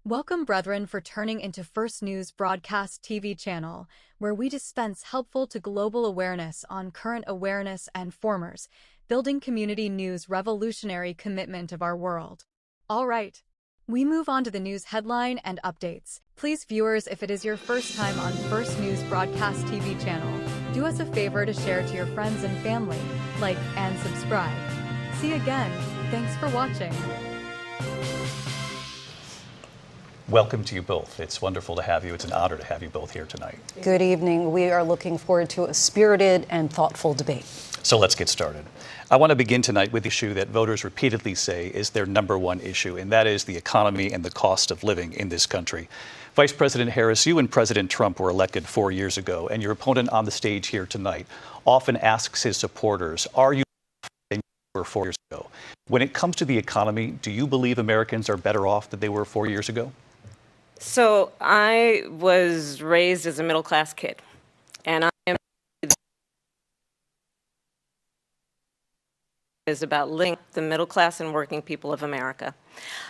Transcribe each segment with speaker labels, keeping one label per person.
Speaker 1: Welcome, brethren, for turning into First News Broadcast TV channel, where we dispense helpful to global awareness on current awareness and formers, building community news revolutionary commitment of our world. All right, we move on to the news headline and updates. Please, viewers, if it is your first time on First News Broadcast TV channel, do us a favor to share to your friends and family, like and subscribe. See you again. Thanks for watching.
Speaker 2: Welcome to you both. It's wonderful to have you. It's an honor to have you both here tonight.
Speaker 3: Good evening. We are looking forward to a spirited and thoughtful debate.
Speaker 2: So let's get started. I want to begin tonight with the issue that voters repeatedly say is their number one issue, and that is the economy and the cost of living in this country. Vice President Harris, you and President Trump were elected 4 years ago, and your opponent on the stage here tonight often asks his supporters, are you than you were 4 years ago? When it comes to the economy, do you believe Americans are better off than they were 4 years ago?
Speaker 4: So I was raised as a middle-class kid, and I am is about linking the middle class and working people of America.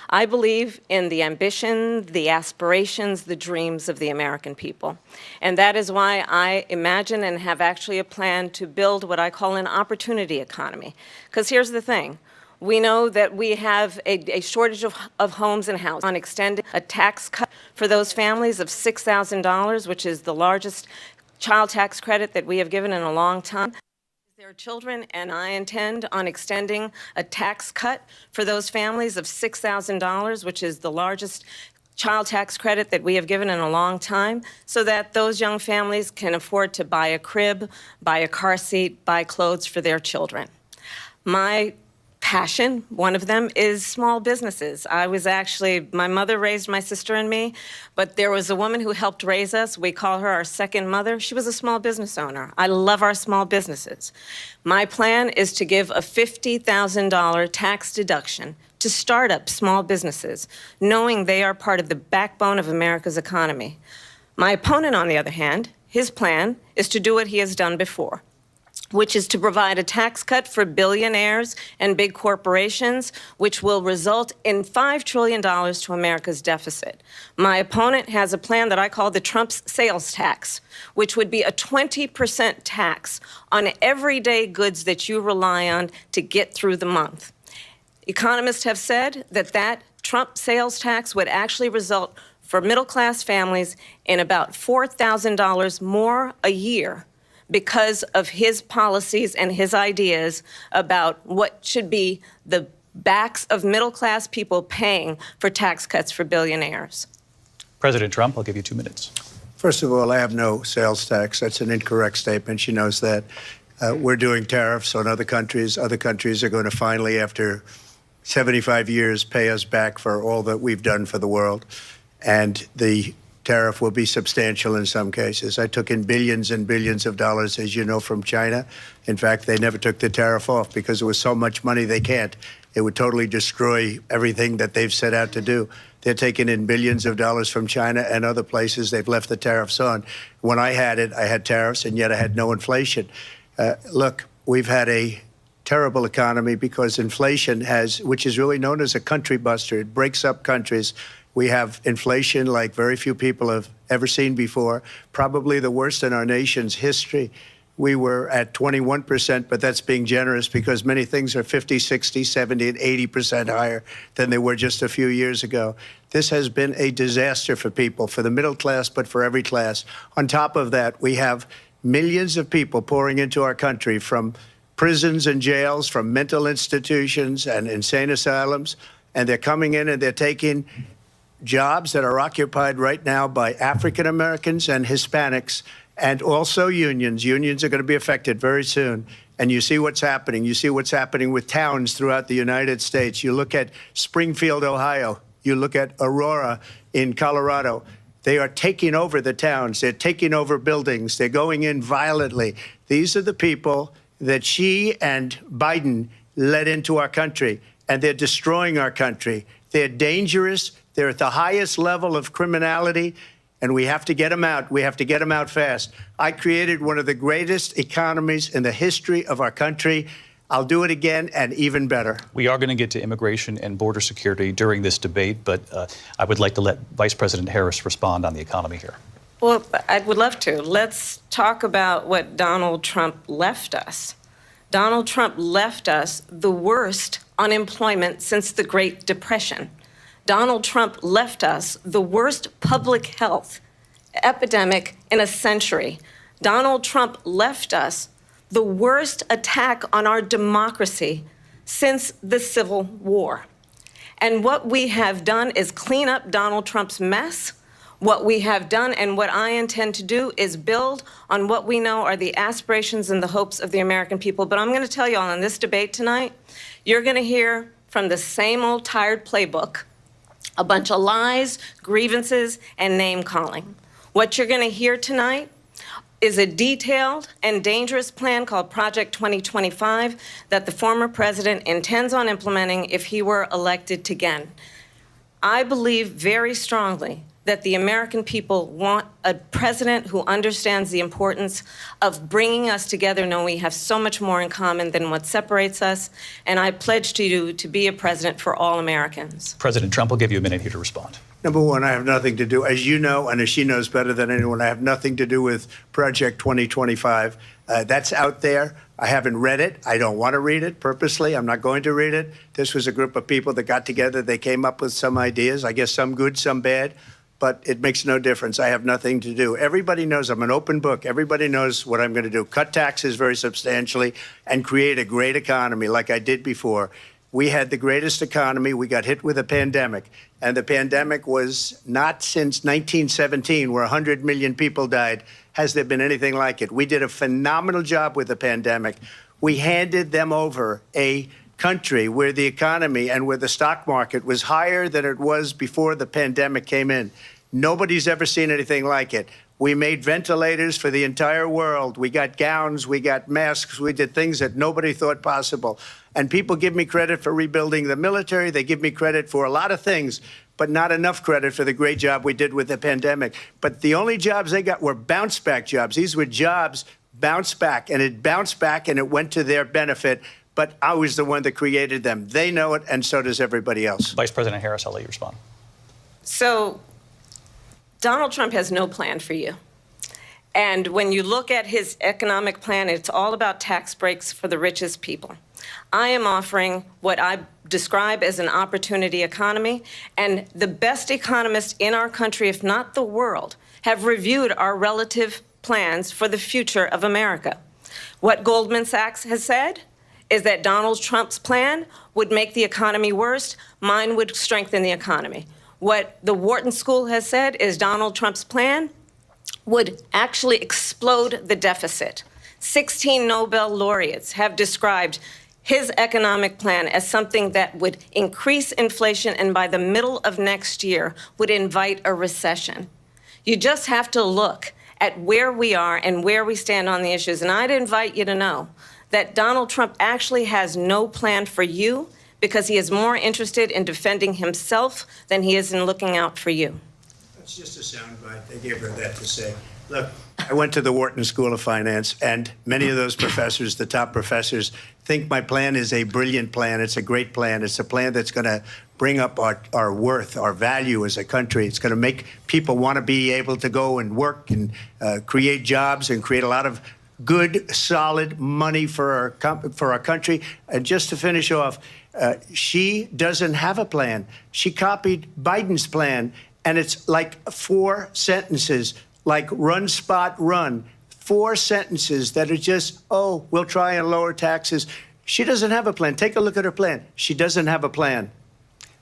Speaker 4: I believe in the ambition, the aspirations, the dreams of the American people. And that is why I imagine and have actually a plan to build what I call an opportunity economy. Because here's the thing. We know that we have a shortage of homes and houses. On extending a tax cut for those families of $6,000, which is the largest child tax credit that we have given in a long time. Their children, and I intend on extending a tax cut for those families of $6,000, which is the largest child tax credit that we have given in a long time, so that those young families can afford to buy a crib, buy a car seat, buy clothes for their children. My passion, one of them, is small businesses. My mother raised my sister and me, but there was a woman who helped raise us. We call her our second mother. She was a small business owner. I love our small businesses. My plan is to give a $50,000 tax deduction to start up small businesses, knowing they are part of the backbone of America's economy. My opponent, on the other hand, his plan is to do what he has done before, which is to provide a tax cut for billionaires and big corporations, which will result in $5 trillion to America's deficit. My opponent has a plan that I call the Trump's sales tax, which would be a 20% tax on everyday goods that you rely on to get through the month. Economists have said that Trump sales tax would actually result for middle-class families in about $4,000 more a year, because of his policies and his ideas about what should be the backs of middle-class people paying for tax cuts for billionaires.
Speaker 2: President Trump, I'll give you 2 minutes.
Speaker 5: First of all, I have no sales tax. That's an incorrect statement. She knows that. We're doing tariffs on other countries. Other countries are going to finally, after 75 years, pay us back for all that we've done for the world. And the tariff will be substantial in some cases. I took in billions and billions of dollars, as you know, from China. In fact, they never took the tariff off because there was so much money they can't. It would totally destroy everything that they've set out to do. They're taking in billions of dollars from China and other places. They've left the tariffs on. When I had tariffs, and yet I had no inflation. Look, we've had a terrible economy because inflation which is really known as a country buster. It breaks up countries. We have inflation like very few people have ever seen before, probably the worst in our nation's history. We were at 21%, but that's being generous because many things are 50, 60, 70, and 80% higher than they were just a few years ago. This has been a disaster for people, for the middle class, but for every class. On top of that, we have millions of people pouring into our country from prisons and jails, from mental institutions and insane asylums, and they're coming in and they're taking jobs that are occupied right now by African Americans and Hispanics, and also unions. Unions are going to be affected very soon. And you see what's happening. You see what's happening with towns throughout the United States. You look at Springfield, Ohio. You look at Aurora in Colorado. They are taking over the towns. They're taking over buildings. They're going in violently. These are the people that Xi and Biden led into our country, and they're destroying our country. They're dangerous. They're at the highest level of criminality, and we have to get them out. We have to get them out fast. I created one of the greatest economies in the history of our country. I'll do it again and even better.
Speaker 2: We are going to get to immigration and border security during this debate, but I would like to let Vice President Harris respond on the economy here.
Speaker 4: Well, I would love to. Let's talk about what Donald Trump left us. Donald Trump left us the worst unemployment since the Great Depression. Donald Trump left us the worst public health epidemic in a century. Donald Trump left us the worst attack on our democracy since the Civil War. And what we have done is clean up Donald Trump's mess. What we have done and what I intend to do is build on what we know are the aspirations and the hopes of the American people. But I'm going to tell you all in this debate tonight, you're going to hear from the same old tired playbook, a bunch of lies, grievances, and name-calling. What you're going to hear tonight is a detailed and dangerous plan called Project 2025 that the former president intends on implementing if he were elected again. I believe very strongly that the American people want a president who understands the importance of bringing us together, knowing we have so much more in common than what separates us. And I pledge to you to be a president for all Americans.
Speaker 2: President Trump will give you a minute here to respond.
Speaker 5: Number one, I have nothing to do, as you know, and as she knows better than anyone, I have nothing to do with Project 2025. That's out there. I haven't read it. I don't want to read it purposely. I'm not going to read it. This was a group of people that got together. They came up with some ideas, I guess some good, some bad, but it makes no difference. I have nothing to do. Everybody knows I'm an open book. Everybody knows what I'm going to do. Cut taxes very substantially and create a great economy like I did before. We had the greatest economy. We got hit with a pandemic. And the pandemic was not since 1917, where 100 million people died, has there been anything like it. We did a phenomenal job with the pandemic. We handed them over a country where the economy and where the stock market was higher than it was before the pandemic came in. Nobody's ever seen anything like it. We made ventilators for the entire world. We got gowns, we got masks, we did things that nobody thought possible. And people give me credit for rebuilding the military. They give me credit for a lot of things, but not enough credit for the great job we did with the pandemic. But the only jobs they got were bounce back jobs. These were jobs bounce back, and it bounced back and it went to their benefit. But I was the one that created them. They know it, and so does everybody else.
Speaker 2: Vice President Harris, I'll let you respond.
Speaker 4: So Donald Trump has no plan for you. And when you look at his economic plan, it's all about tax breaks for the richest people. I am offering what I describe as an opportunity economy, and the best economists in our country, if not the world, have reviewed our relative plans for the future of America. What Goldman Sachs has said is that Donald Trump's plan would make the economy worse, mine would strengthen the economy. What the Wharton School has said is Donald Trump's plan would actually explode the deficit. 16 Nobel laureates have described his economic plan as something that would increase inflation and by the middle of next year would invite a recession. You just have to look at where we are and where we stand on the issues. And I'd invite you to know that Donald Trump actually has no plan for you because he is more interested in defending himself than he is in looking out for you.
Speaker 5: That's just a soundbite. They gave her that to say. Look, I went to the Wharton School of Finance, and many of those professors, the top professors, think my plan is a brilliant plan. It's a great plan. It's a plan that's going to bring up our worth, our value as a country. It's going to make people want to be able to go and work and create jobs and create a lot of good, solid money for our country. And just to finish off, she doesn't have a plan. She copied Biden's plan, and it's like 4 sentences, like run, spot, run. 4 sentences that are just, oh, we'll try and lower taxes. She doesn't have a plan. Take a look at her plan. She doesn't have a plan.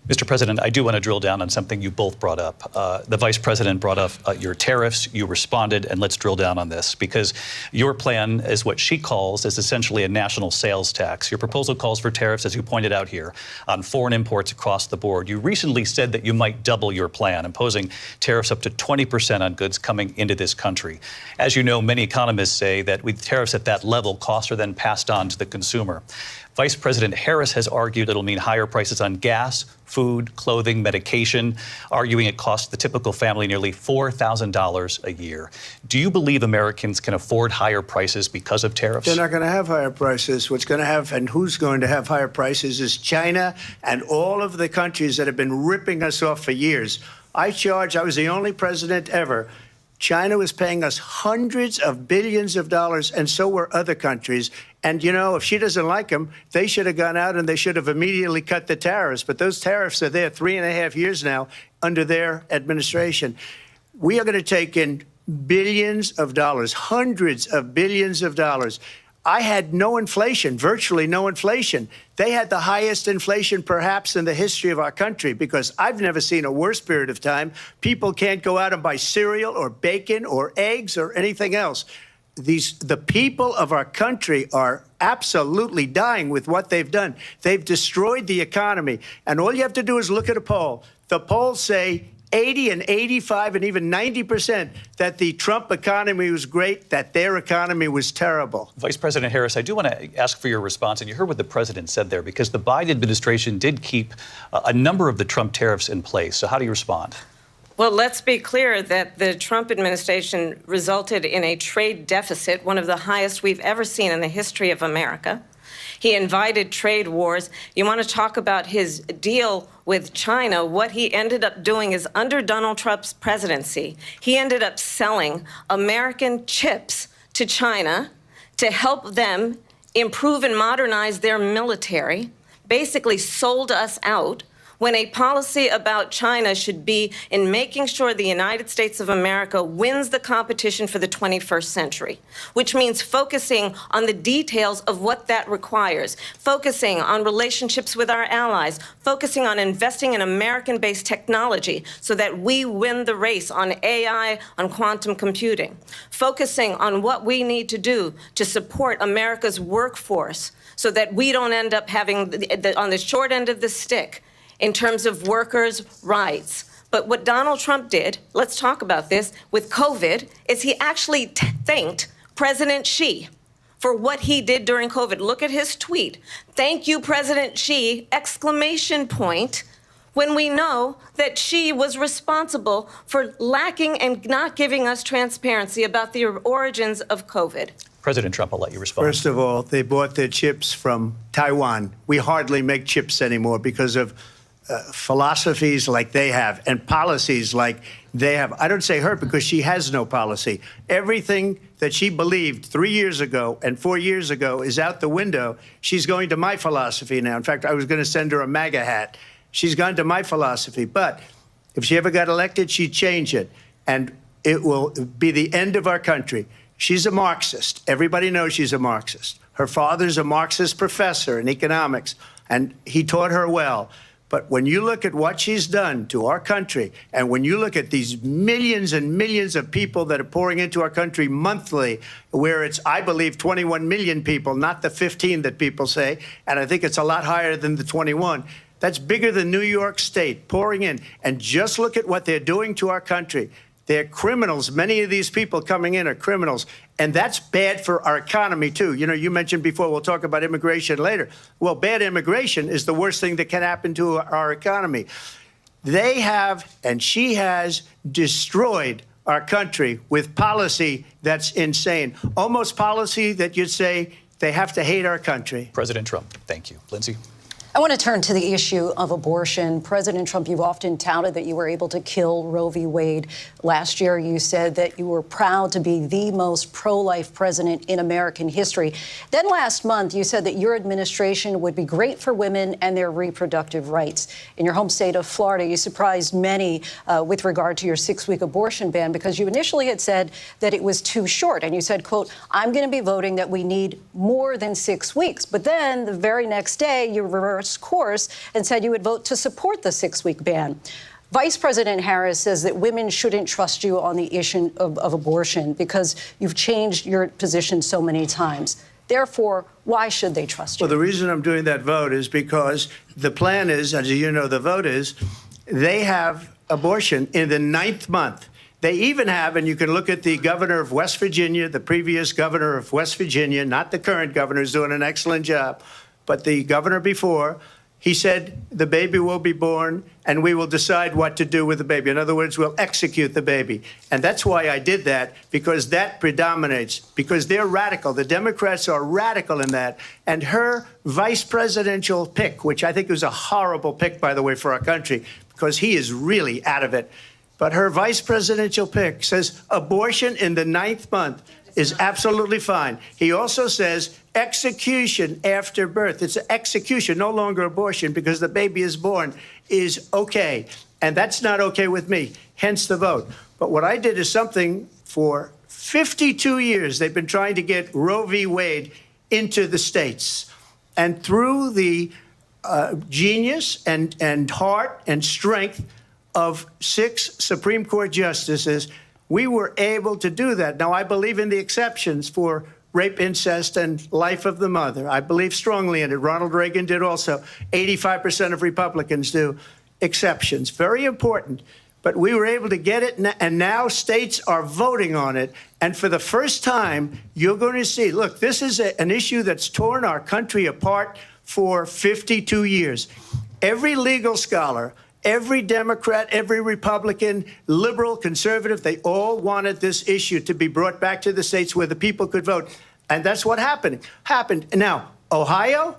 Speaker 2: Mr. President, I do want to drill down on something you both brought up. The Vice President brought up your tariffs. You responded, and let's drill down on this, because your plan is what she calls is essentially a national sales tax. Your proposal calls for tariffs, as you pointed out here, on foreign imports across the board. You recently said that you might double your plan, imposing tariffs up to 20% on goods coming into this country. As you know, many economists say that with tariffs at that level, costs are then passed on to the consumer. Vice President Harris has argued it'll mean higher prices on gas, food, clothing, medication, arguing it costs the typical family nearly $4,000 a year. Do you believe Americans can afford higher prices because of tariffs?
Speaker 5: They're not going to have higher prices. What's going to have, and who's going to have higher prices, is China and all of the countries that have been ripping us off for years. I was the only president ever. China was paying us hundreds of billions of dollars, and so were other countries. And, you know, if she doesn't like them, they should have gone out and they should have immediately cut the tariffs. But those tariffs are there 3.5 years now under their administration. We are going to take in billions of dollars, hundreds of billions of dollars. I had no inflation, virtually no inflation. They had the highest inflation perhaps in the history of our country, because I've never seen a worse period of time. People can't go out and buy cereal or bacon or eggs or anything else. The people of our country are absolutely dying with what they've done. They've destroyed the economy. And all you have to do is look at a poll. The polls say 80 and 85 and even 90% that the Trump economy was great, that their economy was terrible.
Speaker 2: Vice President Harris, I do want to ask for your response, and you heard what the president said there, because the Biden administration did keep a number of the Trump tariffs in place. So how do you respond?
Speaker 4: Well, let's be clear that the Trump administration resulted in a trade deficit, one of the highest we've ever seen in the history of America. He invited trade wars. You want to talk about his deal with China? What he ended up doing is, under Donald Trump's presidency, he ended up selling American chips to China to help them improve and modernize their military, basically sold us out, when a policy about China should be in making sure the United States of America wins the competition for the 21st century, which means focusing on the details of what that requires, focusing on relationships with our allies, focusing on investing in American-based technology so that we win the race on AI, on quantum computing, focusing on what we need to do to support America's workforce so that we don't end up having on the short end of the stick in terms of workers' rights. But what Donald Trump did, let's talk about this, with COVID, is he actually thanked President Xi for what he did during COVID. Look at his tweet. Thank you, President Xi, exclamation point, when we know that Xi was responsible for lacking and not giving us transparency about the origins of COVID.
Speaker 2: President Trump, I'll let you respond.
Speaker 5: First of all, they bought their chips from Taiwan. We hardly make chips anymore because of philosophies like they have and policies like they have. I don't say her because she has no policy. Everything that she believed 3 years ago and 4 years ago is out the window. She's going to my philosophy now. In fact, I was going to send her a MAGA hat. She's gone to my philosophy. But if she ever got elected, she'd change it. And it will be the end of our country. She's a Marxist. Everybody knows she's a Marxist. Her father's a Marxist professor in economics, and he taught her well. But when you look at what she's done to our country, and when you look at these millions and millions of people that are pouring into our country monthly, where it's, I believe, 21 million people, not the 15 that people say, and I think it's a lot higher than the 21, that's bigger than New York State pouring in. And just look at what they're doing to our country. They're criminals. Many of these people coming in are criminals. And that's bad for our economy, too. You know, you mentioned before, we'll talk about immigration later. Well, bad immigration is the worst thing that can happen to our economy. They have, and she has, destroyed our country with policy that's insane. Almost policy that you'd say they have to hate our country.
Speaker 2: President Trump, thank you. Lindsay?
Speaker 3: I want to turn to the issue of abortion. President Trump, you've often touted that you were able to kill Roe v. Wade. Last year, you said that you were proud to be the most pro-life president in American history. Then last month, you said that your administration would be great for women and their reproductive rights. In your home state of Florida, you surprised many with regard to your 6-week abortion ban, because you initially had said that it was too short. And you said, quote, I'm going to be voting that we need more than 6 weeks. But then the very next day, you reversed course and said you would vote to support the 6-week ban. Vice President Harris says that women shouldn't trust you on the issue of abortion because you've changed your position so many times. Therefore, why should they trust you?
Speaker 5: Well, the reason I'm doing that vote is because the plan is, as you know, the vote is, they have abortion in the 9th month. They even have, and you can look at the governor of West Virginia, the previous governor of West Virginia, not the current governor, who's doing an excellent job. but the governor before, he said the baby will be born and we will decide what to do with the baby. In other words, we'll execute the baby. And that's why I did that, because that predominates, because they're radical. The Democrats are radical in that. And her vice presidential pick, which I think was a horrible pick, by the way, for our country, because he is really out of it. But her vice presidential pick says abortion in the 9th month is absolutely fine. He also says execution after birth. It's execution, no longer abortion, because the baby is born, is okay. And that's not okay with me, hence the vote. But what I did is something for 52 years. They've been trying to get Roe v. Wade into the states. And through the genius and heart and strength of 6 Supreme Court justices, we were able to do that. Now, I believe in the exceptions for rape, incest, and life of the mother. I believe strongly in it. Ronald Reagan did also. 85% of Republicans do. Exceptions. Very important. But we were able to get it, and now states are voting on it. And for the first time, you're going to see, look, this is an issue that's torn our country apart for 52 years. Every legal scholar, every Democrat, every Republican, liberal, conservative, they all wanted this issue to be brought back to the states where the people could vote. And that's what happened. Now, Ohio,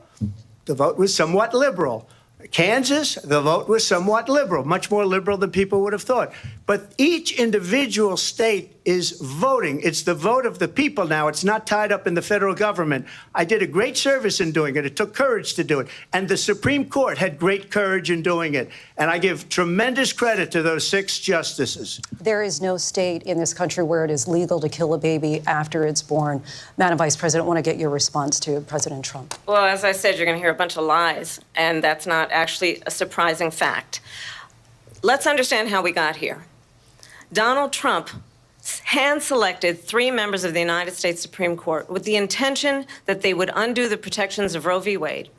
Speaker 5: the vote was somewhat liberal. Kansas, the vote was somewhat liberal, much more liberal than people would have thought. But each individual state is voting. It's the vote of the people now. It's not tied up in the federal government. I did a great service in doing it. It took courage to do it. And the Supreme Court had great courage in doing it. And I give tremendous credit to those 6 justices.
Speaker 3: There is no state in this country where it is legal to kill a baby after it's born. Madam Vice President, I want to get your response to President Trump.
Speaker 4: Well, as I said, you're going to hear a bunch of lies, and that's not actually a surprising fact. Let's understand how we got here. Donald Trump hand-selected 3 members of the United States Supreme Court with the intention that they would undo the protections of Roe v. Wade.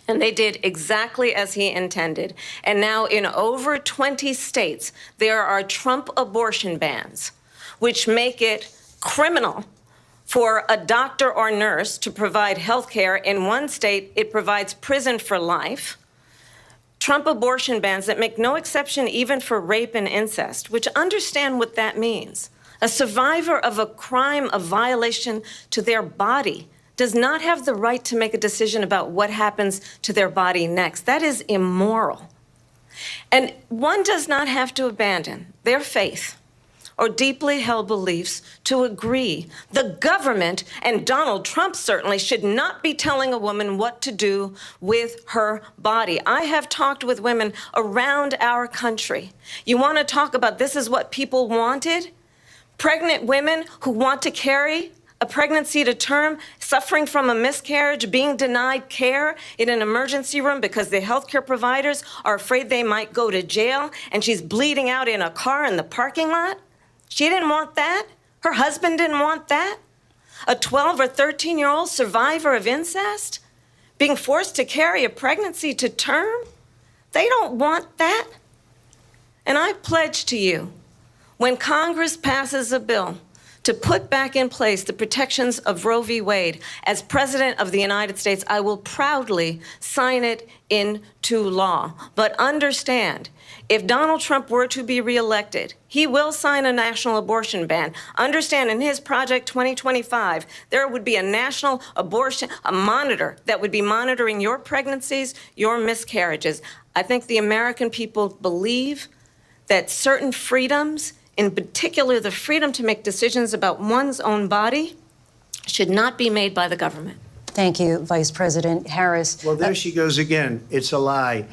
Speaker 4: And they did exactly as he intended. And now in over 20 states, there are Trump abortion bans, which make it criminal for a doctor or nurse to provide health care. In one state, it provides prison for life. Trump abortion bans that make no exception even for rape and incest, which understand what that means. A survivor of a crime, a violation to their body, does not have the right to make a decision about what happens to their body next. That is immoral. And one does not have to abandon their faith or deeply held beliefs to agree. The government, and Donald Trump certainly, should not be telling a woman what to do with her body. I have talked with women around our country. You want to talk about this is what people wanted? Pregnant women who want to carry a pregnancy to term, suffering from a miscarriage, being denied care in an emergency room because the healthcare providers are afraid they might go to jail, and she's bleeding out in a car in the parking lot. She didn't want that. Her husband didn't want that. A 12 or 13-year-old survivor of incest being forced to carry a pregnancy to term. They don't want that. And I pledge to you, when Congress passes a bill to put back in place the protections of Roe v. Wade, as President of the United States, I will proudly sign it into law. But understand, if Donald Trump were to be reelected, he will sign a national abortion ban. Understand, in his Project 2025, there would be a national abortion, a monitor that would be monitoring your pregnancies, your miscarriages. I think the American people believe that certain freedoms, in particular the freedom to make decisions about one's own body, should not be made by the government.
Speaker 3: Thank you, Vice President Harris.
Speaker 5: Well, there she goes again. It's a lie.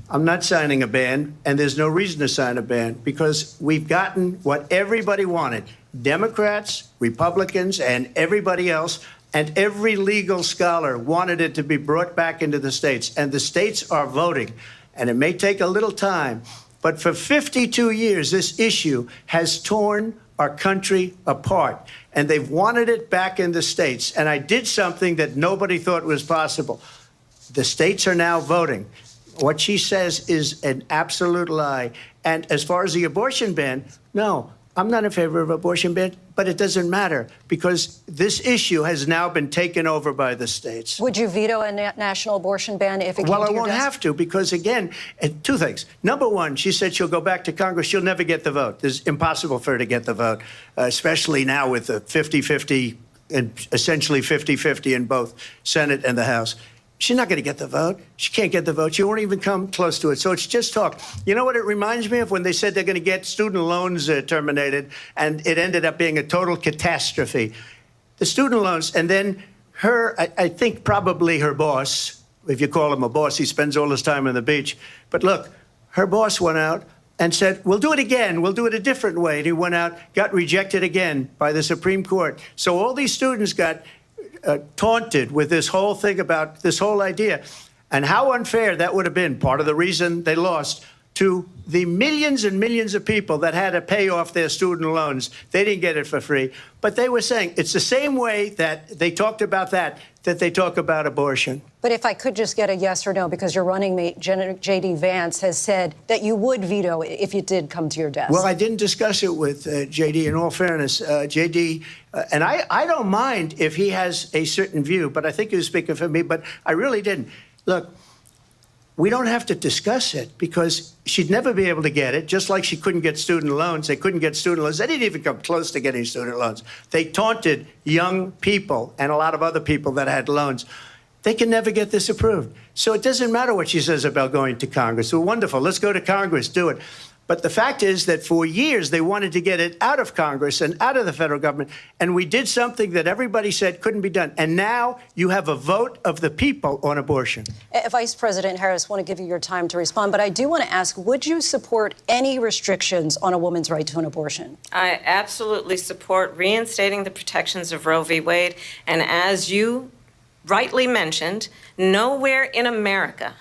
Speaker 5: I'm not signing a ban, and there's no reason to sign a ban, because we've gotten what everybody wanted. Democrats, Republicans, and everybody else, and every legal scholar wanted it to be brought back into the states. And the states are voting. And it may take a little time, but for 52 years, this issue has torn our country apart. And they've wanted it back in the states. And I did something that nobody thought was possible. The states are now voting. What she says is an absolute lie. And as far as the abortion ban, no, I'm not in favor of abortion ban, but it doesn't matter because this issue has now been taken over by the states.
Speaker 3: Would you veto a national abortion ban if it came to your desk?
Speaker 5: Well, I won't have to because, again, two things. Number one, she said she'll go back to Congress. She'll never get the vote. It's impossible for her to get the vote, especially now with the 50-50 and essentially 50-50 in both Senate and the House. She's not going to get the vote. She can't get the vote. She won't even come close to it. So it's just talk. You know what it reminds me of? When they said they're going to get student loans terminated, and it ended up being a total catastrophe. The student loans, and then I think probably her boss, if you call him a boss, he spends all his time on the beach. But look, her boss went out and said, we'll do it again. We'll do it a different way. And he went out, got rejected again by the Supreme Court. So all these students got taunted with this whole thing about this whole idea. And how unfair that would have been, part of the reason they lost, to the millions and millions of people that had to pay off their student loans. They didn't get it for free. But they were saying it's the same way that they talked about that they talk about abortion.
Speaker 3: But if I could just get a yes or no, because your running mate, J.D. Vance, has said that you would veto it if it did come to your desk.
Speaker 5: Well, I didn't discuss it with J.D. In all fairness. J.D., and I don't mind if he has a certain view, but I think he was speaking for me, but I really didn't. Look, we don't have to discuss it because she'd never be able to get it, just like she couldn't get student loans. They couldn't get student loans. They didn't even come close to getting student loans. They taunted young people and a lot of other people that had loans. They can never get this approved. So it doesn't matter what she says about going to Congress. Well, wonderful. Let's go to Congress. Do it. But the fact is that for years, they wanted to get it out of Congress and out of the federal government. And we did something that everybody said couldn't be done. And now you have a vote of the people on abortion.
Speaker 3: Vice President Harris, I want to give you your time to respond. But I do want to ask, would you support any restrictions on a woman's right to an abortion?
Speaker 4: I absolutely support reinstating the protections of Roe v. Wade. And as you rightly mentioned, nowhere in America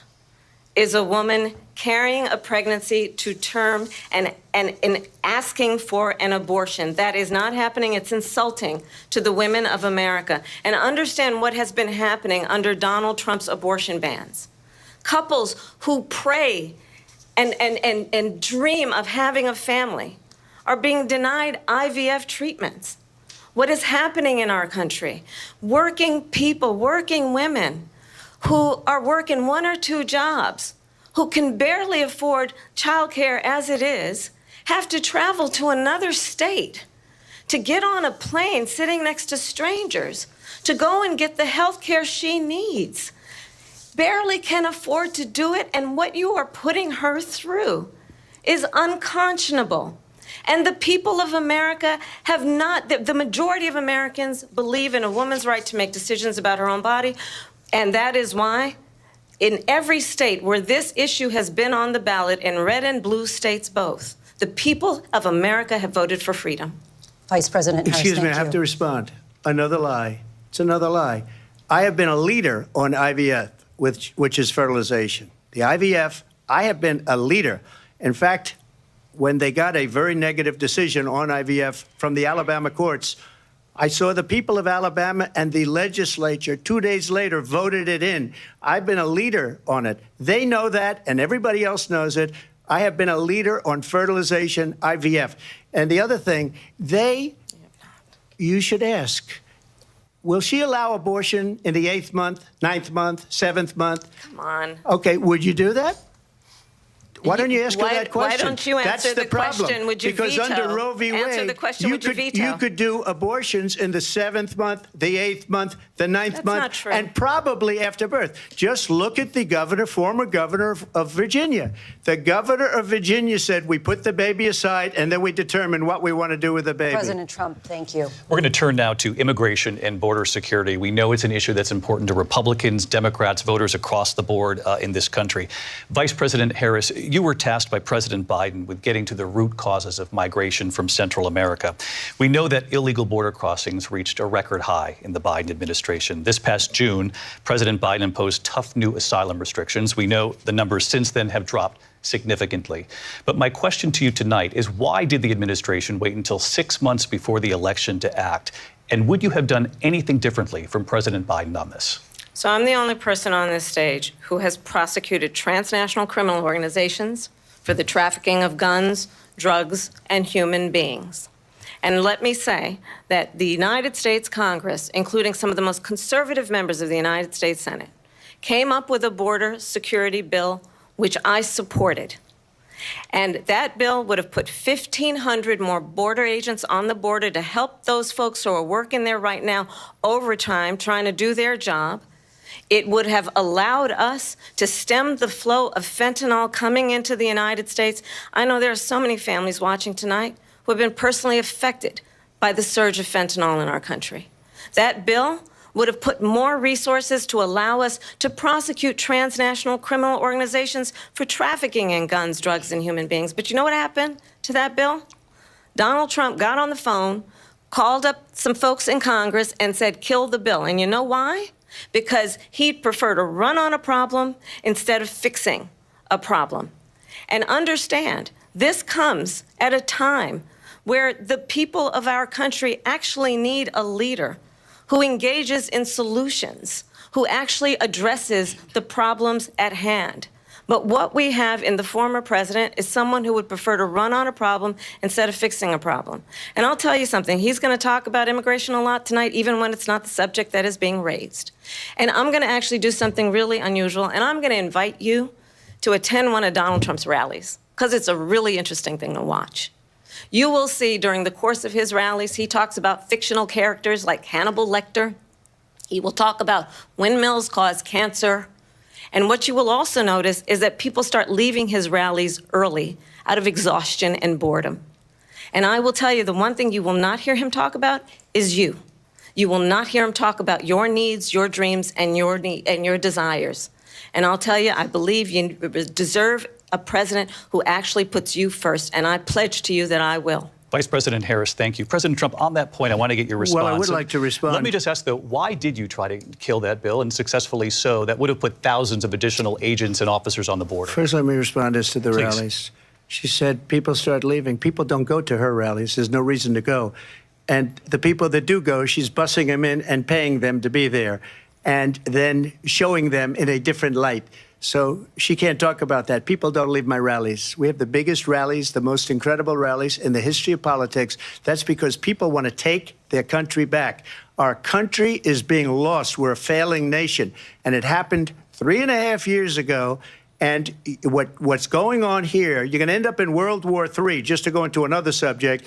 Speaker 4: is a woman carrying a pregnancy to term and asking for an abortion. That is not happening. It's insulting to the women of America. And understand what has been happening under Donald Trump's abortion bans. Couples who pray and dream of having a family are being denied IVF treatments. What is happening in our country? Working people, working women who are working 1 or 2 jobs, who can barely afford childcare as it is, have to travel to another state to get on a plane sitting next to strangers to go and get the health care she needs. Barely can afford to do it, and what you are putting her through is unconscionable. And the people of America have not, the majority of Americans believe in a woman's right to make decisions about her own body, and that is why in every state where this issue has been on the ballot, in red and blue states both, the people of America have voted for freedom.
Speaker 3: Vice President Harris,
Speaker 5: Excuse me, I have to respond. Another lie. It's another lie. I have been a leader on IVF, which is fertilization. The IVF, I have been a leader. In fact, when they got a very negative decision on IVF from the Alabama courts, I saw the people of Alabama and the legislature 2 days later voted it in. I've been a leader on it. They know that, and everybody else knows it. I have been a leader on fertilization, IVF. And the other thing, you should ask, will she allow abortion in the 8th month, 9th month, 7th month?
Speaker 4: Come on.
Speaker 5: Okay, would you do that? Why don't you ask her that question?
Speaker 4: Why don't you answer the question? Would you
Speaker 5: because
Speaker 4: veto?
Speaker 5: Under Roe v. Wade,
Speaker 4: answer the question, would you veto?
Speaker 5: You could do abortions in the 7th month, the 8th month, the 9th month,
Speaker 4: not true.
Speaker 5: and probably after birth. Just look at the governor, former governor of Virginia. The governor of Virginia said we put the baby aside and then we determine what we want to do with the baby.
Speaker 3: President Trump, thank you.
Speaker 2: We're going to turn now to immigration and border security. We know it's an issue that's important to Republicans, Democrats, voters across the board in this country. Vice President Harris, you were tasked by President Biden with getting to the root causes of migration from Central America. We know that illegal border crossings reached a record high in the Biden administration. This past June, President Biden imposed tough new asylum restrictions. We know the numbers since then have dropped significantly. But my question to you tonight is, why did the administration wait until 6 months before the election to act? And would you have done anything differently from President Biden on this?
Speaker 4: So I'm the only person on this stage who has prosecuted transnational criminal organizations for the trafficking of guns, drugs, and human beings. And let me say that the United States Congress, including some of the most conservative members of the United States Senate, came up with a border security bill which I supported. And that bill would have put 1,500 more border agents on the border to help those folks who are working there right now overtime trying to do their job. It would have allowed us to stem the flow of fentanyl coming into the United States. I know there are so many families watching tonight who have been personally affected by the surge of fentanyl in our country. That bill would have put more resources to allow us to prosecute transnational criminal organizations for trafficking in guns, drugs, and human beings. But you know what happened to that bill? Donald Trump got on the phone, called up some folks in Congress, and said, kill the bill. And you know why? Because he'd prefer to run on a problem instead of fixing a problem. And understand, this comes at a time where the people of our country actually need a leader who engages in solutions, who actually addresses the problems at hand. But what we have in the former president is someone who would prefer to run on a problem instead of fixing a problem. And I'll tell you something, he's going to talk about immigration a lot tonight, even when it's not the subject that is being raised. And I'm going to actually do something really unusual, and I'm going to invite you to attend one of Donald Trump's rallies, because it's a really interesting thing to watch. You will see during the course of his rallies, he talks about fictional characters like Hannibal Lecter. He will talk about windmills cause cancer. And what you will also notice is that people start leaving his rallies early out of exhaustion and boredom. And I will tell you, the one thing you will not hear him talk about is you. You will not hear him talk about your needs, your dreams, and your desires. And I'll tell you, I believe you deserve a president who actually puts you first, and I pledge to you that I will.
Speaker 2: Vice President Harris, thank you. President Trump, on that point, I want to get your response.
Speaker 5: Well, I would like to respond.
Speaker 2: Let me just ask, though, why did you try to kill that bill, and successfully so? That would have put thousands of additional agents and officers on the border.
Speaker 5: First, let me respond as to the rallies. She said people start leaving. People don't go to her rallies. There's no reason to go. And the people that do go, she's bussing them in and paying them to be there, and then showing them in a different light. So she can't talk about that. People don't leave my rallies. We have the biggest rallies, the most incredible rallies in the history of politics. That's because people want to take their country back. Our country is being lost. We're a failing nation. And it happened 3.5 years ago. And what's going on here, you're going to end up in World War III, just to go into another subject.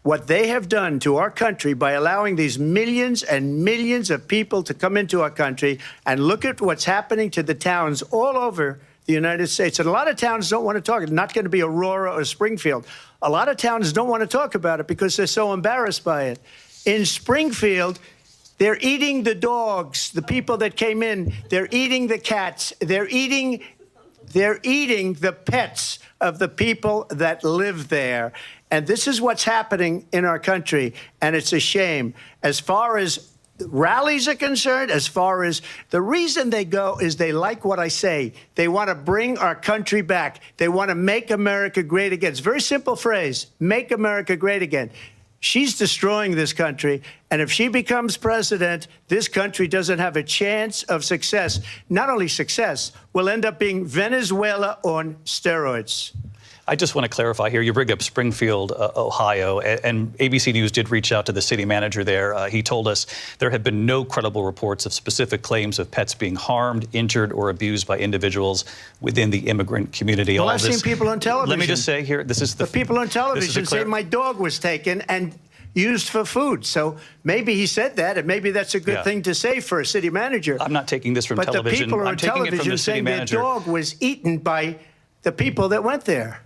Speaker 5: What they have done to our country by allowing these millions and millions of people to come into our country, and look at what's happening to the towns all over the United States. And a lot of towns don't want to talk. It's not going to be Aurora or Springfield. A lot of towns don't want to talk about it because they're so embarrassed by it. In Springfield, they're eating the dogs, the people that came in. They're eating the cats. They're eating the pets of the people that live there. And this is what's happening in our country, and it's a shame. As far as rallies are concerned, as far as the reason they go is they like what I say. They want to bring our country back. They want to make America great again. It's a very simple phrase, make America great again. She's destroying this country, and if she becomes president, this country doesn't have a chance of success. Not only success, we'll end up being Venezuela on steroids.
Speaker 2: I just want to clarify here. You bring up Springfield, Ohio, and ABC News did reach out to the city manager there. He told us there have been no credible reports of specific claims of pets being harmed, injured, or abused by individuals within the immigrant community.
Speaker 5: Well, I've seen people on television.
Speaker 2: Let me just say here, this is
Speaker 5: the people on television say my dog was taken and used for food. So maybe he said that, and maybe that's a good thing to say for a city manager.
Speaker 2: I'm not taking this from television.
Speaker 5: But the people on television saying their dog was eaten by the people that went there.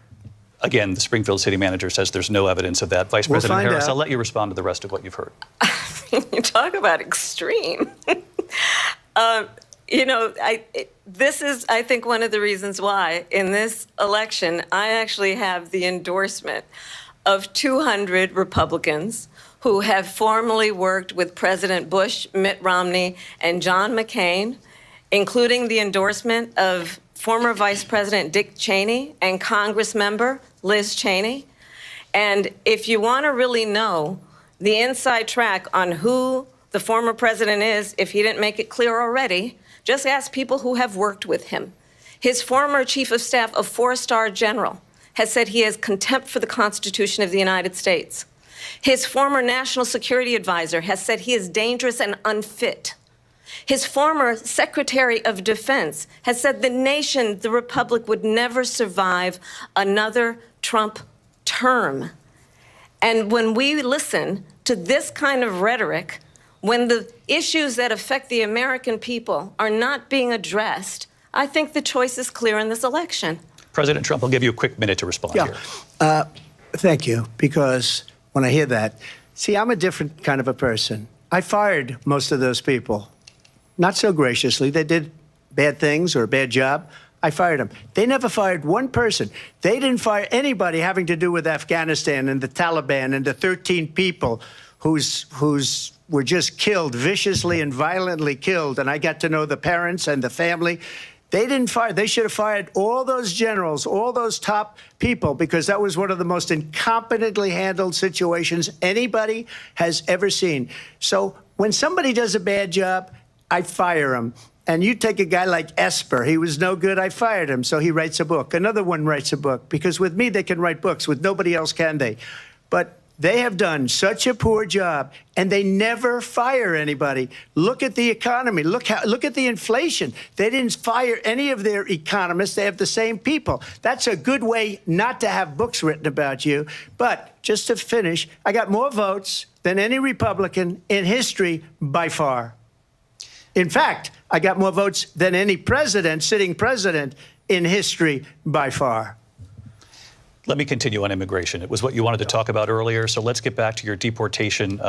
Speaker 2: Again, the Springfield city manager says there's no evidence of that. Vice President Harris, I'll let you respond to the rest of what you've heard.
Speaker 4: You talk about extreme. This is, I think, one of the reasons why in this election, I actually have the endorsement of 200 Republicans who have formerly worked with President Bush, Mitt Romney, and John McCain, including the endorsement of former Vice President Dick Cheney and Congress member Liz Cheney. And if you want to really know the inside track on who the former president is, if he didn't make it clear already, just ask people who have worked with him. His former chief of staff, a 4-star general, has said he has contempt for the Constitution of the United States. His former national security advisor has said he is dangerous and unfit. His former Secretary of Defense has said the nation, the Republic, would never survive another Trump term. And when we listen to this kind of rhetoric, when the issues that affect the American people are not being addressed, I think the choice is clear in this election.
Speaker 2: President Trump, I'll give you a quick minute to respond here.
Speaker 5: Thank you, because when I hear that, see, I'm a different kind of a person. I fired most of those people. Not so graciously. They did bad things or a bad job. I fired them. They never fired one person. They didn't fire anybody having to do with Afghanistan and the Taliban and the 13 people whose were just killed, viciously and violently killed. And I got to know the parents and the family. They didn't fire. They should have fired all those generals, all those top people, because that was one of the most incompetently handled situations anybody has ever seen. So when somebody does a bad job, I fire him. And you take a guy like Esper. He was no good. I fired him. So he writes a book. Another one writes a book. Because with me, they can write books. With nobody else can they. But they have done such a poor job, and they never fire anybody. Look at the economy. Look at the inflation. They didn't fire any of their economists. They have the same people. That's a good way not to have books written about you. But just to finish, I got more votes than any Republican in history by far. In fact, I got more votes than any president, sitting president, in history by far.
Speaker 2: Let me continue on immigration. It was what you wanted to talk about earlier, so let's get back to your deportation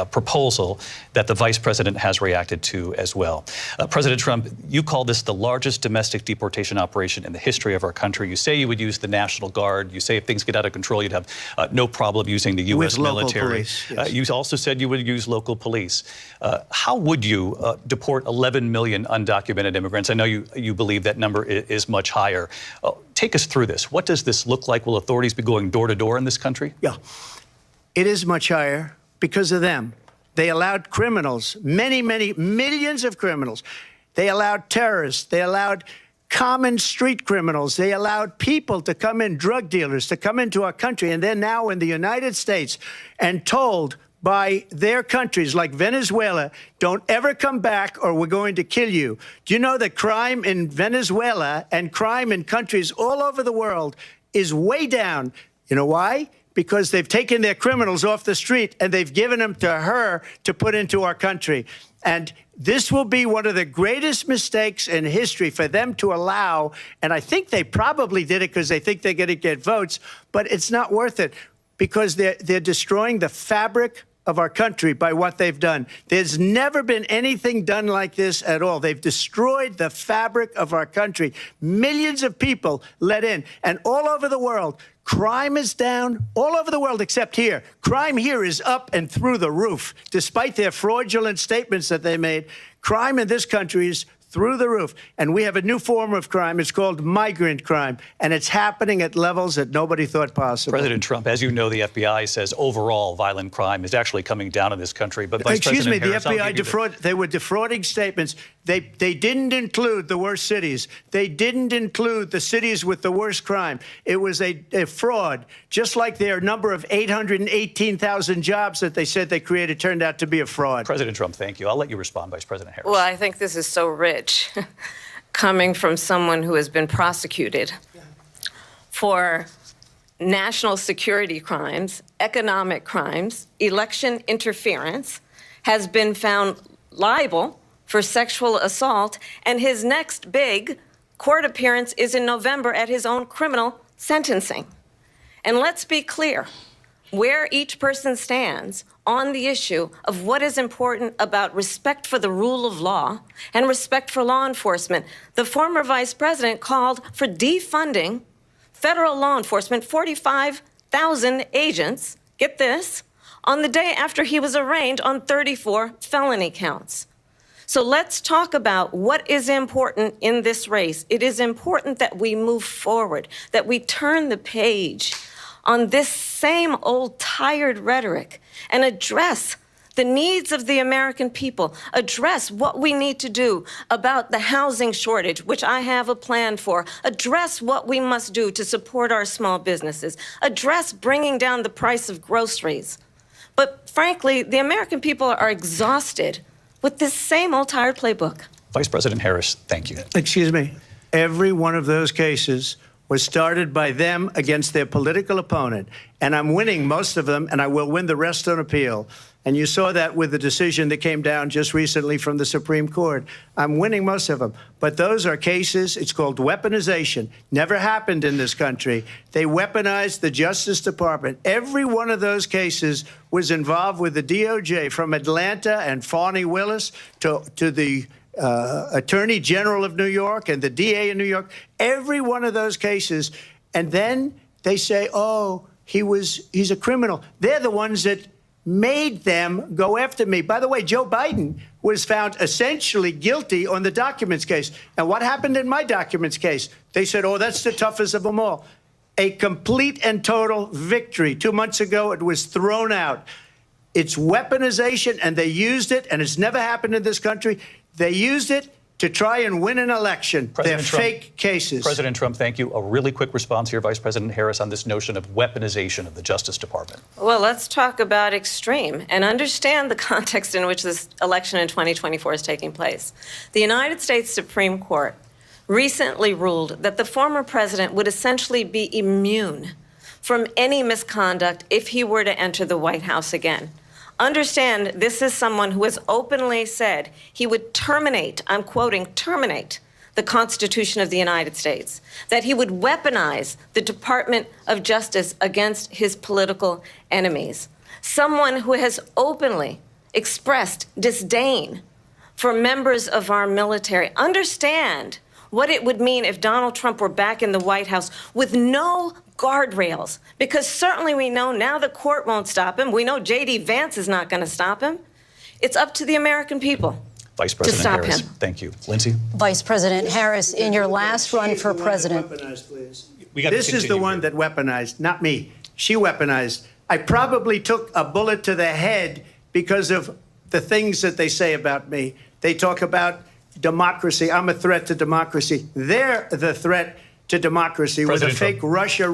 Speaker 2: proposal that the vice president has reacted to as well. President Trump, you call this the largest domestic deportation operation in the history of our country. You say you would use the National Guard. You say if things get out of control, you'd have no problem using the U.S. military.
Speaker 5: Police, yes.
Speaker 2: You also said you would use local police. How would you deport 11 million undocumented immigrants? I know you believe that number is much higher. Take us through this. What does this look like? Will authorities be going door to door in this country?
Speaker 5: Yeah, it is much higher because of them. They allowed criminals, many, many millions of criminals. They allowed terrorists. They allowed common street criminals. They allowed people to come in, drug dealers, to come into our country. And they're now in the United States and told by their countries like Venezuela, don't ever come back or we're going to kill you. Do you know that crime in Venezuela and crime in countries all over the world is way down? You know why? Because they've taken their criminals off the street and they've given them to her to put into our country. And this will be one of the greatest mistakes in history for them to allow. And I think they probably did it because they think they're going to get votes, but it's not worth it because they're destroying the fabric of our country by what they've done. There's never been anything done like this at all. They've destroyed the fabric of our country. Millions of people let in. And all over the world, crime is down. All over the world except here. Crime here is up and through the roof. Despite their fraudulent statements that they made, crime in this country is through the roof. And we have a new form of crime. It's called migrant crime. And it's happening at levels that nobody thought possible.
Speaker 2: President Trump, as you know, the FBI says overall violent crime is actually coming down in this country. But Vice President Harris,
Speaker 5: the FBI they were defrauding statements. They didn't include the worst cities. They didn't include the cities with the worst crime. It was a fraud, just like their number of 818,000 jobs that they said they created turned out to be a fraud.
Speaker 2: President Trump, thank you. I'll let you respond, Vice President Harris.
Speaker 4: Well, I think this is so rich coming from someone who has been prosecuted for national security crimes, economic crimes, election interference, has been found liable for sexual assault, and his next big court appearance is in November at his own criminal sentencing. And let's be clear where each person stands on the issue of what is important about respect for the rule of law and respect for law enforcement. The former vice president called for defunding federal law enforcement, 45,000 agents, get this, on the day after he was arraigned on 34 felony counts. So let's talk about what is important in this race. It is important that we move forward, that we turn the page on this same old tired rhetoric and address the the needs of the American people, address what we need to do about the housing shortage, which I have a plan for, address what we must do to support our small businesses, address bringing down the price of groceries. But frankly, the American people are exhausted with this same old tired playbook.
Speaker 2: Vice President Harris, thank you.
Speaker 5: Excuse me. Every one of those cases was started by them against their political opponent. And I'm winning most of them, and I will win the rest on appeal. And you saw that with the decision that came down just recently from the Supreme Court. I'm winning most of them. But those are cases, it's called weaponization. Never happened in this country. They weaponized the Justice Department. Every one of those cases was involved with the DOJ, from Atlanta and Fani Willis to the Attorney General of New York and the DA in New York. Every one of those cases. And then they say, oh, he's a criminal. They're the ones that made them go after me. By the way, Joe Biden was found essentially guilty on the documents case. And what happened in my documents case? They said, oh, that's the toughest of them all. A complete and total victory. 2 months ago, it was thrown out. It's weaponization, and they used it, and it's never happened in this country. They used it to try and win an election. They're fake cases.
Speaker 2: President Trump, thank you. A really quick response here, Vice President Harris, on this notion of weaponization of the Justice Department.
Speaker 4: Well, let's talk about extreme and understand the context in which this election in 2024 is taking place. The United States Supreme Court recently ruled that the former president would essentially be immune from any misconduct if he were to enter the White House again. Understand, this is someone who has openly said he would terminate, I'm quoting, terminate the Constitution of the United States, that he would weaponize the Department of Justice against his political enemies. Someone who has openly expressed disdain for members of our military. Understand what it would mean if Donald Trump were back in the White House with no guardrails, because certainly we know now the court won't stop him. We know J.D. Vance is not going to stop him. It's up to the American people
Speaker 2: Vice President
Speaker 4: to stop
Speaker 2: Harris,
Speaker 4: him.
Speaker 2: Thank you. Lindsay?
Speaker 3: Vice President Harris, in your last run for president.
Speaker 5: This is the one that weaponized, not me. She weaponized. I probably took a bullet to the head because of the things that they say about me. They talk about democracy. I'm a threat to democracy. They're the threat to democracy with a fake Russia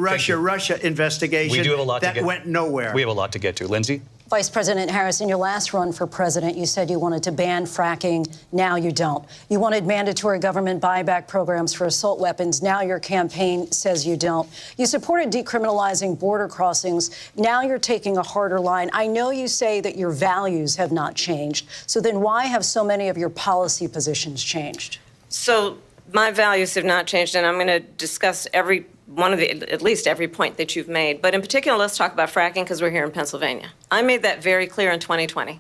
Speaker 5: investigation that went nowhere.
Speaker 2: We have a lot to get to. Lindsay?
Speaker 3: Vice President Harris, in your last run for president, you said you wanted to ban fracking. Now you don't. You wanted mandatory government buyback programs for assault weapons. Now your campaign says you don't. You supported decriminalizing border crossings. Now you're taking a harder line. I know you say that your values have not changed. So then why have so many of your policy positions changed?
Speaker 4: So my values have not changed, and I'm going to discuss at least every point that you've made. But in particular, let's talk about fracking, because we're here in Pennsylvania. I made that very clear in 2020.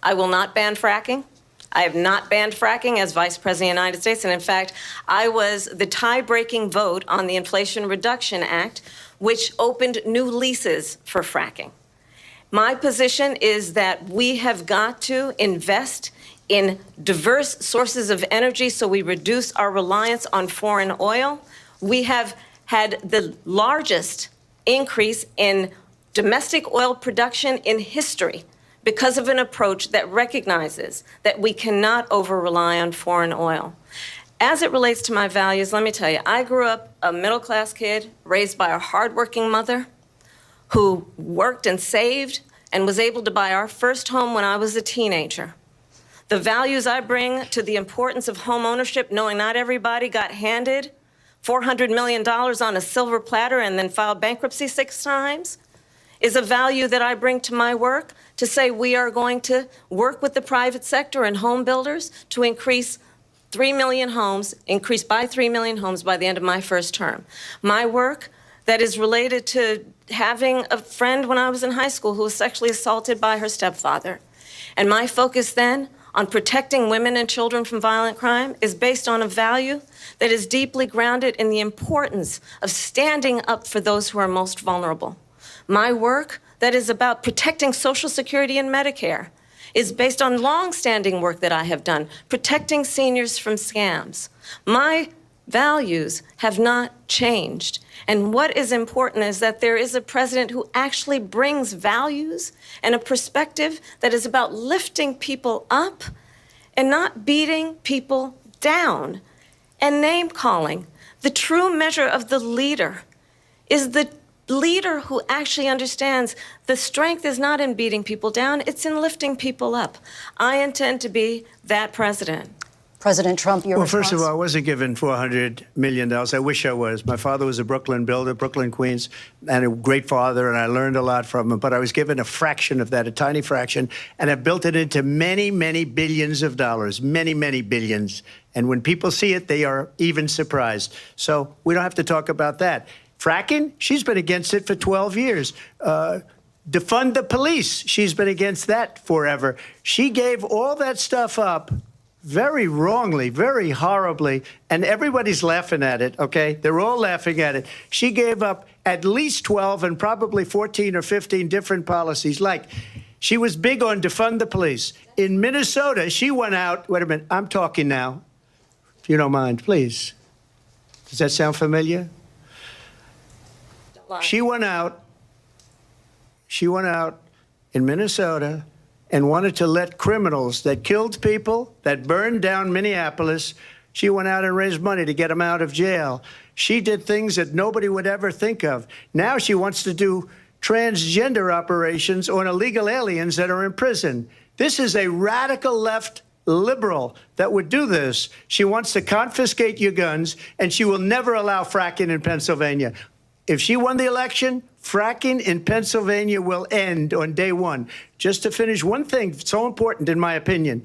Speaker 4: I will not ban fracking. I have not banned fracking as Vice President of the United States. And in fact, I was the tie-breaking vote on the Inflation Reduction Act, which opened new leases for fracking. My position is that we have got to invest in diverse sources of energy so we reduce our reliance on foreign oil. We have had the largest increase in domestic oil production in history because of an approach that recognizes that we cannot over-rely on foreign oil. As it relates to my values, let me tell you, I grew up a middle-class kid raised by a hardworking mother who worked and saved and was able to buy our first home when I was a teenager. The values I bring to the importance of home ownership, knowing not everybody got handed $400 million on a silver platter and then filed bankruptcy 6 times, is a value that I bring to my work to say we are going to work with the private sector and home builders to increase 3 million homes, increase by 3 million homes by the end of my first term. My work that is related to having a friend when I was in high school who was sexually assaulted by her stepfather. And my focus then on protecting women and children from violent crime is based on a value that is deeply grounded in the importance of standing up for those who are most vulnerable. My work that is about protecting Social Security and Medicare is based on long-standing work that I have done, protecting seniors from scams. My values have not changed. And what is important is that there is a president who actually brings values and a perspective that is about lifting people up and not beating people down and name calling. The true measure of the leader is the leader who actually understands the strength is not in beating people down, it's in lifting people up. I intend to be that president.
Speaker 3: President Trump, your response?
Speaker 5: First of all, I wasn't given $400 million. I wish I was. My father was a Brooklyn builder, Brooklyn, Queens, and a great father, and I learned a lot from him. But I was given a fraction of that, a tiny fraction, and I built it into many, many billions of dollars, many, many billions. And when people see it, they are even surprised. So we don't have to talk about that. Fracking, she's been against it for 12 years. Defund the police, she's been against that forever. She gave all that stuff up very wrongly, very horribly, and everybody's laughing at it, okay? They're all laughing at it. She gave up at least 12 and probably 14 or 15 different policies. Like, she was big on defund the police. In Minnesota, she went out, wait a minute, I'm talking now, if you don't mind, please. Does that sound familiar? She went out in Minnesota and wanted to let criminals that killed people, that burned down Minneapolis, she went out and raised money to get them out of jail. She did things that nobody would ever think of. Now she wants to do transgender operations on illegal aliens that are in prison. This is a radical left liberal that would do this. She wants to confiscate your guns, and she will never allow fracking in Pennsylvania. If she won the election, fracking in Pennsylvania will end on day one. Just to finish, one thing so important in my opinion.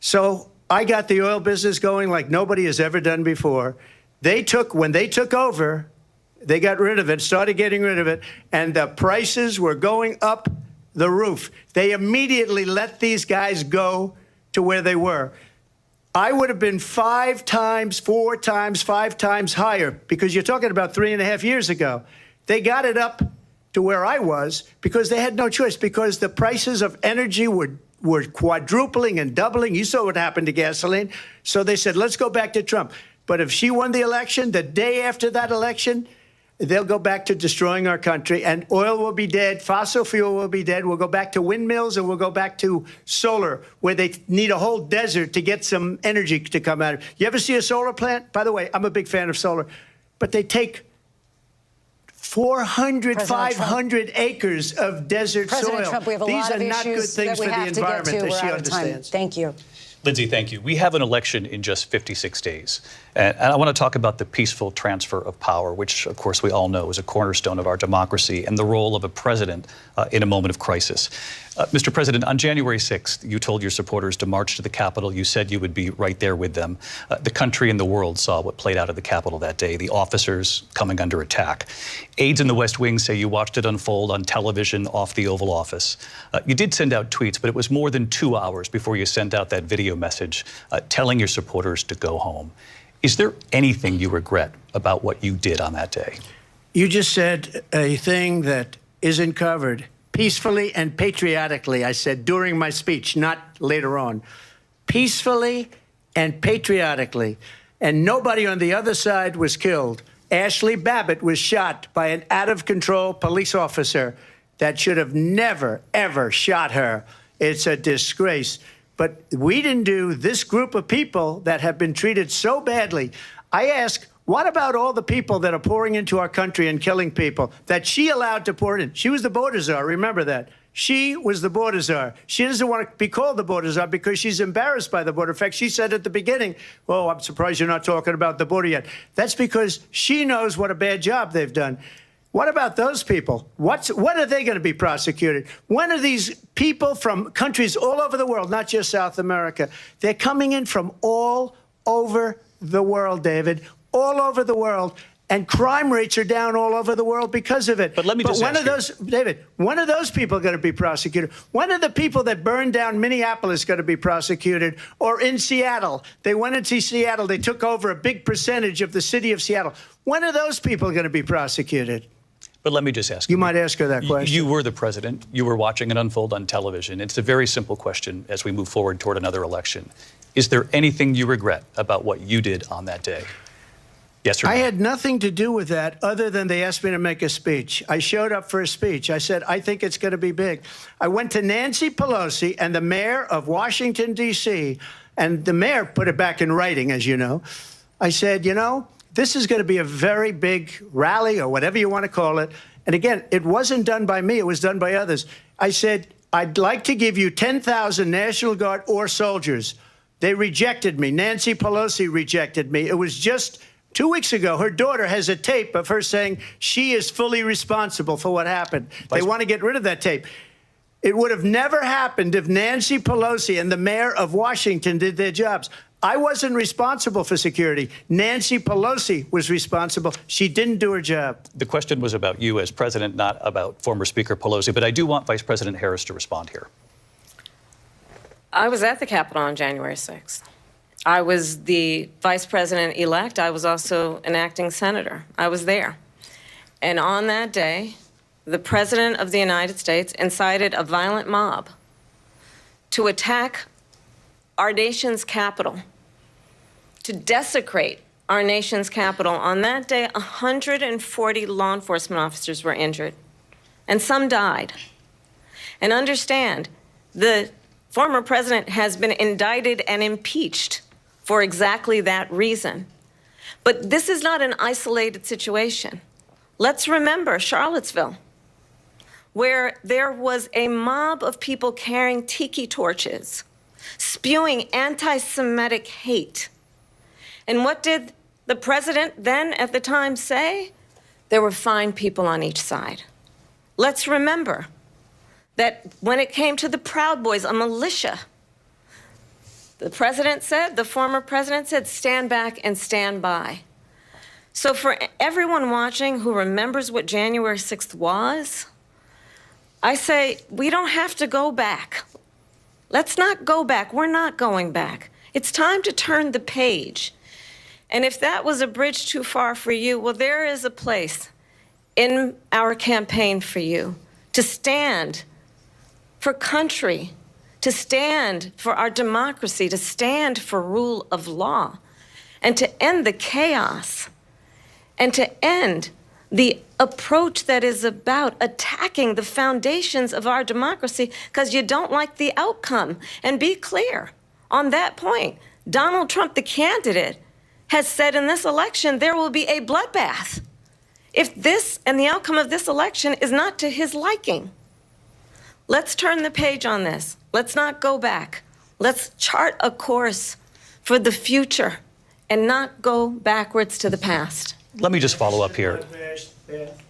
Speaker 5: So I got the oil business going like nobody has ever done before. When they took over, they got rid of it, started getting rid of it, and the prices were going up the roof. They immediately let these guys go to where they were. I would have been 5 times, 4 times, 5 times higher, because you're talking about 3.5 years ago. They got it up to where I was because they had no choice, because the prices of energy were quadrupling and doubling. You saw what happened to gasoline. So they said, let's go back to Trump. But if she won the election, the day after that election, they'll go back to destroying our country, and oil will be dead, fossil fuel will be dead, we'll go back to windmills, and we'll go back to solar, where they need a whole desert to get some energy to come out of it. You ever see a solar plant? By the way, I'm a big fan of solar, but they take 400, 500 acres of desert
Speaker 3: President
Speaker 5: soil.
Speaker 3: Trump, we have a
Speaker 5: These
Speaker 3: lot
Speaker 5: are
Speaker 3: of
Speaker 5: not good
Speaker 3: issues
Speaker 5: things
Speaker 3: that we
Speaker 5: for the
Speaker 3: have to get
Speaker 5: environment
Speaker 3: to.
Speaker 5: that
Speaker 3: We're
Speaker 5: she
Speaker 3: out of time.
Speaker 5: understands.
Speaker 3: Thank you.
Speaker 2: Lindsay, thank you. We have an election in just 56 days. And I want to talk about the peaceful transfer of power, which, of course, we all know is a cornerstone of our democracy, and the role of a president in a moment of crisis. Mr. President, on January 6th, you told your supporters to march to the Capitol. You said you would be right there with them. The country and the world saw what played out at the Capitol that day, the officers coming under attack. Aides in the West Wing say you watched it unfold on television off the Oval Office. You did send out tweets, but it was more than 2 hours before you sent out that video message telling your supporters to go home. Is there anything you regret about what you did on that day?
Speaker 5: You just said a thing that isn't covered. Peacefully and patriotically, I said during my speech, not later on. Peacefully and patriotically. And nobody on the other side was killed. Ashley Babbitt was shot by an out-of-control police officer that should have never, ever shot her. It's a disgrace. But we didn't do this group of people that have been treated so badly. I ask, what about all the people that are pouring into our country and killing people that she allowed to pour in? She was the border czar, remember that. She was the border czar. She doesn't want to be called the border czar because she's embarrassed by the border. In fact, she said at the beginning, oh, I'm surprised you're not talking about the border yet. That's because she knows what a bad job they've done. What about those people? When are they going to be prosecuted? When are these people from countries all over the world, not just South America? They're coming in from all over the world, David, all over the world. And crime rates are down all over the world because of it.
Speaker 2: But let me just
Speaker 5: ask you, David, when are those people going to be prosecuted? When are the people that burned down Minneapolis going to be prosecuted? Or in Seattle? They went into Seattle. They took over a big percentage of the city of Seattle. When are those people going to be prosecuted?
Speaker 2: But let me just ask you.
Speaker 5: You might ask her that question.
Speaker 2: You were the president. You were watching it unfold on television. It's a very simple question as we move forward toward another election. Is there anything you regret about what you did on that day? Yes or no?
Speaker 5: I had nothing to do with that other than they asked me to make a speech. I showed up for a speech. I said, I think it's going to be big. I went to Nancy Pelosi and the mayor of Washington, D.C., and the mayor put it back in writing, as you know. I said, you know, this is going to be a very big rally or whatever you want to call it. And again, it wasn't done by me. It was done by others. I said, I'd like to give you 10,000 National Guard or soldiers. They rejected me. Nancy Pelosi rejected me. It was just 2 weeks ago. Her daughter has a tape of her saying she is fully responsible for what happened. They want to get rid of that tape. It would have never happened if Nancy Pelosi and the mayor of Washington did their jobs. I wasn't responsible for security. Nancy Pelosi was responsible. She didn't do her job.
Speaker 2: The question was about you as president, not about former Speaker Pelosi, but I do want Vice President Harris to respond here.
Speaker 4: I was at the Capitol on January 6th. I was the vice president-elect. I was also an acting senator. I was there. And on that day, the President of the United States incited a violent mob to attack our nation's capital, to desecrate our nation's capital. On that day, 140 law enforcement officers were injured, and some died. And understand, the former president has been indicted and impeached for exactly that reason. But this is not an isolated situation. Let's remember Charlottesville, where there was a mob of people carrying tiki torches, spewing anti-Semitic hate. And what did the president then at the time say? There were fine people on each side. Let's remember that when it came to the Proud Boys, a militia, the president said, the former president said, stand back and stand by. So for everyone watching who remembers what January 6th was, I say, we don't have to go back. Let's not go back. We're not going back. It's time to turn the page. And if that was a bridge too far for you, well, there is a place in our campaign for you to stand for country, to stand for our democracy, to stand for rule of law, and to end the chaos, and to end the approach that is about attacking the foundations of our democracy because you don't like the outcome. And be clear on that point. Donald Trump, the candidate, has said in this election there will be a bloodbath if this and the outcome of this election is not to his liking. Let's turn the page on this. Let's not go back. Let's chart a course for the future and not go backwards to the past.
Speaker 2: Let me just follow up here.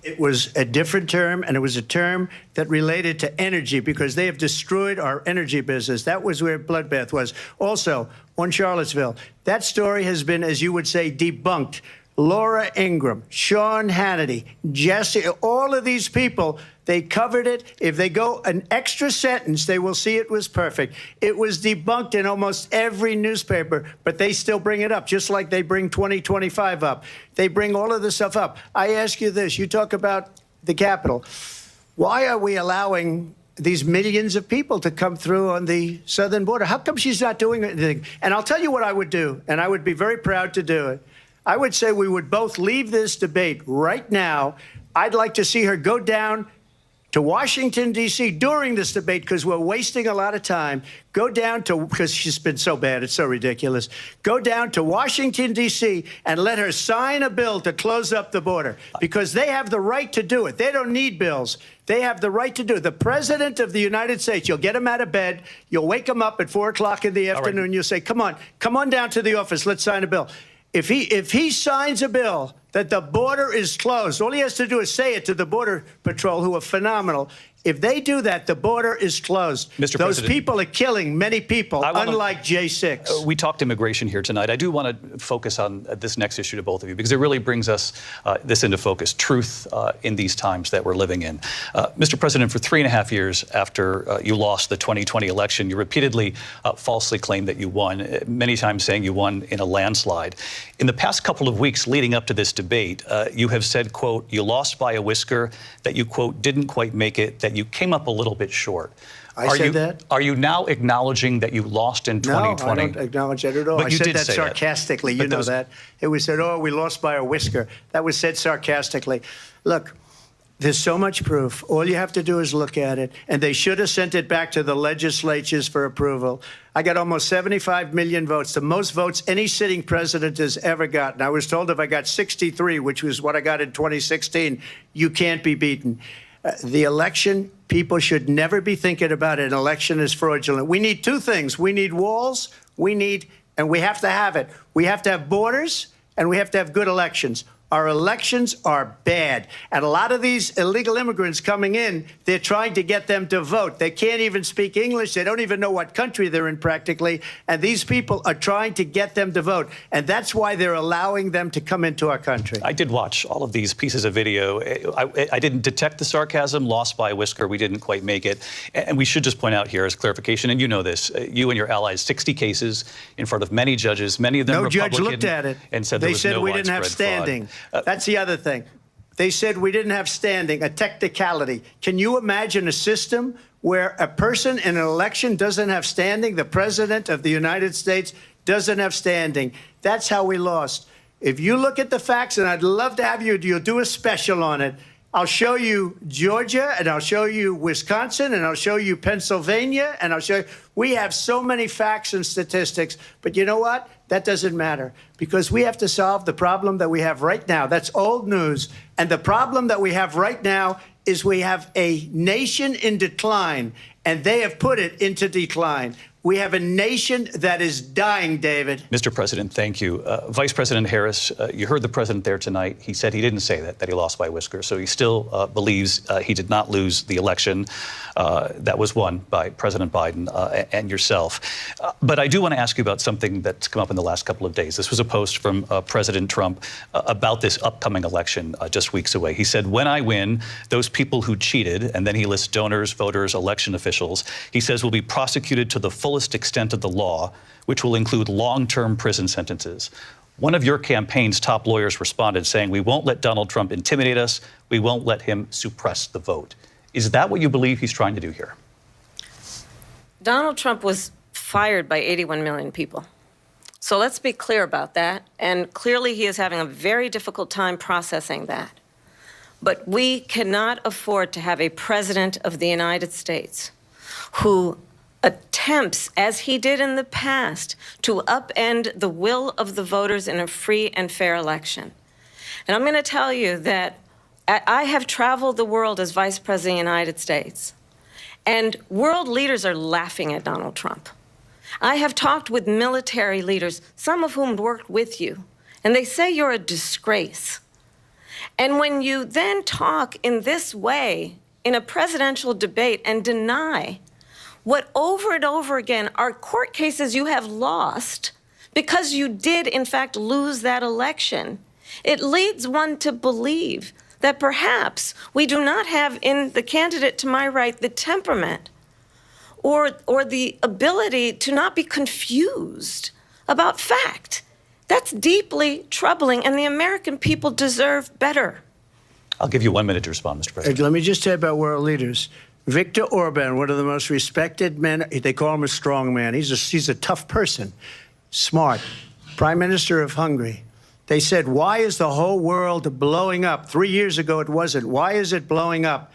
Speaker 5: It was a different term, and it was a term that related to energy because they have destroyed our energy business. That was where bloodbath was. Also, on Charlottesville, that story has been, as you would say, debunked. Laura Ingraham, Sean Hannity, Jesse, all of these people, they covered it. If they go an extra sentence, they will see it was perfect. It was debunked in almost every newspaper, but they still bring it up, just like they bring 2025 up. They bring all of this stuff up. I ask you this. You talk about the Capitol. Why are we allowing these millions of people to come through on the southern border? How come she's not doing anything? And I'll tell you what I would do, and I would be very proud to do it. I would say we would both leave this debate right now. I'd like to see her go down to Washington, D.C. during this debate because we're wasting a lot of time. Go down to, because she's been so bad, it's so ridiculous. Go down to Washington, D.C. and let her sign a bill to close up the border because they have the right to do it. They don't need bills. They have the right to do it. The President of the United States, you'll get him out of bed. You'll wake him up at 4 o'clock in the afternoon. Right. You'll say, come on down to the office. Let's sign a bill. If he signs a bill that the border is closed, all he has to do is say it to the Border Patrol, who are phenomenal. If they do that, the border is closed.
Speaker 2: Mr.
Speaker 5: Those
Speaker 2: President,
Speaker 5: people are killing many people, unlike J6.
Speaker 2: We talked immigration here tonight. I do want to focus on this next issue to both of you because it really brings us this into focus, truth in these times that we're living in. Mr. President, for 3.5 years after you lost the 2020 election, you repeatedly falsely claimed that you won, many times saying you won in a landslide. In the past couple of weeks leading up to this debate, debate, you have said, quote, you lost by a whisker, that you, quote, didn't quite make it, that you came up a little bit short.
Speaker 5: I said that?
Speaker 2: Are you now acknowledging that you lost in 2020?
Speaker 5: No, I don't acknowledge that at all.
Speaker 2: But
Speaker 5: I
Speaker 2: you
Speaker 5: said
Speaker 2: did
Speaker 5: that
Speaker 2: say
Speaker 5: sarcastically. You know that. It was said, oh, we lost by a whisker. That was said sarcastically. Look, there's so much proof. All you have to do is look at it. And they should have sent it back to the legislatures for approval. I got almost 75 million votes, the most votes any sitting president has ever gotten. I was told if I got 63, which was what I got in 2016, you can't be beaten. The election, people should never be thinking about an election as fraudulent. We need two things. We need walls, and we have to have it. We have to have borders, and we have to have good elections. Our elections are bad. And a lot of these illegal immigrants coming in, they're trying to get them to vote. They can't even speak English. They don't even know what country they're in practically. And these people are trying to get them to vote. And that's why they're allowing them to come into our country.
Speaker 2: I did watch all of these pieces of video. I didn't detect the sarcasm, lost by a whisker. We didn't quite make it. And we should just point out here as clarification, and you know this, you and your allies, 60 cases in front of many judges, many of them Republican.
Speaker 5: No judge looked at it.
Speaker 2: And said there was no
Speaker 5: we didn't have standing.
Speaker 2: Fraud.
Speaker 5: That's the other thing. They said we didn't have standing, a technicality. Can you imagine a system where a person in an election doesn't have standing? The president of the United States doesn't have standing. That's how we lost. If you look at the facts, and I'd love to have you'll do a special on it. I'll show you Georgia, and I'll show you Wisconsin, and I'll show you Pennsylvania, and I'll show you. We have so many facts and statistics, but you know what? That doesn't matter, because we have to solve the problem that we have right now. That's old news. And the problem that we have right now is we have a nation in decline, and they have put it into decline. We have a nation that is dying, David.
Speaker 2: Mr. President, thank you. Vice President Harris, you heard the president there tonight. He said he didn't say that he lost by a whisker. So he still believes he did not lose the election that was won by President Biden and yourself. But I do want to ask you about something that's come up in the last couple of days. This was a post from President Trump about this upcoming election just weeks away. He said, when I win, those people who cheated, and then he lists donors, voters, election officials, he says will be prosecuted to the fullest extent of the law, which will include long-term prison sentences. One of your campaign's top lawyers responded saying, we won't let Donald Trump intimidate us. We won't let him suppress the vote. Is that what you believe he's trying to do here?
Speaker 4: Donald Trump was fired by 81 million people. So let's be clear about that. And clearly he is having a very difficult time processing that. But we cannot afford to have a president of the United States who attempts, as he did in the past, to upend the will of the voters in a free and fair election. And I'm going to tell you that I have traveled the world as Vice President of the United States, and world leaders are laughing at Donald Trump. I have talked with military leaders, some of whom worked with you, and they say you're a disgrace. And when you then talk in this way in a presidential debate and deny what over and over again are court cases you have lost because you did, in fact, lose that election, it leads one to believe that perhaps we do not have in the candidate to my right the temperament or the ability to not be confused about fact. That's deeply troubling, and the American people deserve better.
Speaker 2: I'll give you 1 minute to respond, Mr. President.
Speaker 5: Let me just say about world leaders. Viktor Orban, one of the most respected men, they call him a strong man. He's a tough person, smart. Prime Minister of Hungary. They said, why is the whole world blowing up? 3 years ago it wasn't. Why is it blowing up?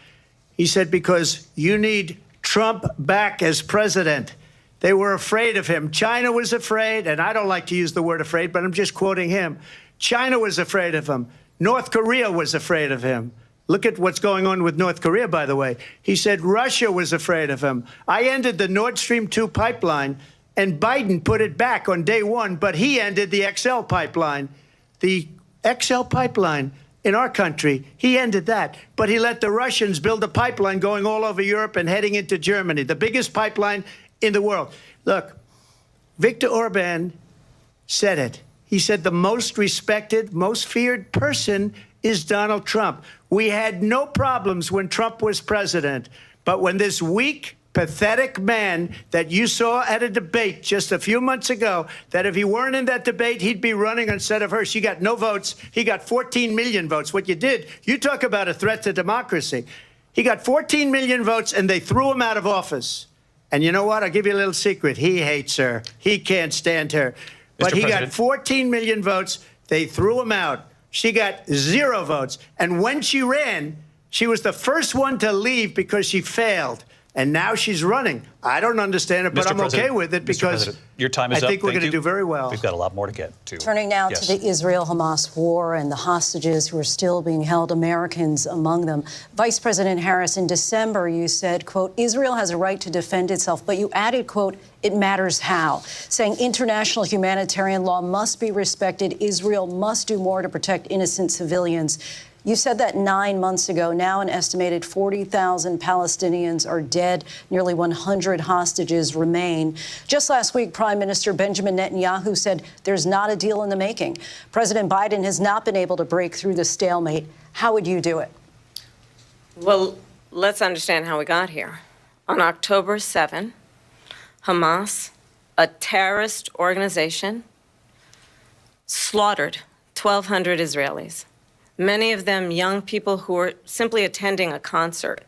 Speaker 5: He said, because you need Trump back as president. They were afraid of him. China was afraid, and I don't like to use the word afraid, but I'm just quoting him. China was afraid of him. North Korea was afraid of him. Look at what's going on with North Korea, by the way. He said Russia was afraid of him. I ended the Nord Stream 2 pipeline, and Biden put it back on day one, but he ended the XL pipeline. The XL pipeline in our country, he ended that. But he let the Russians build a pipeline going all over Europe and heading into Germany, the biggest pipeline in the world. Look, Viktor Orban said it. He said the most respected, most feared person is Donald Trump. We had no problems when Trump was president. But when this weak, pathetic man that you saw at a debate just a few months ago, that if he weren't in that debate, he'd be running instead of her. She got no votes. He got 14 million votes. What you did, you talk about a threat to democracy. He got 14 million votes, and they threw him out of office. And you know what? I'll give you a little secret. He hates her. He can't stand her. But he got 14 million votes. They threw him out. She got 0 votes. And when she ran, she was the first one to leave because she failed. And now she's running. I don't understand it, but I'm okay with it because
Speaker 2: your time is
Speaker 5: I think
Speaker 2: up.
Speaker 5: we're going to do very well.
Speaker 2: We've got a lot more to get to.
Speaker 3: Turning now to the Israel-Hamas war and the hostages who are still being held, Americans among them. Vice President Harris, in December, you said, quote, Israel has a right to defend itself, but you added, quote, it matters how, saying international humanitarian law must be respected. Israel must do more to protect innocent civilians. You said that 9 months ago. Now an estimated 40,000 Palestinians are dead. Nearly 100 hostages remain. Just last week, Prime Minister Benjamin Netanyahu said there's not a deal in the making. President Biden has not been able to break through the stalemate. How would you do it?
Speaker 4: Well, let's understand how we got here. On October 7, Hamas, a terrorist organization, slaughtered 1,200 Israelis. Many of them young people who were simply attending a concert.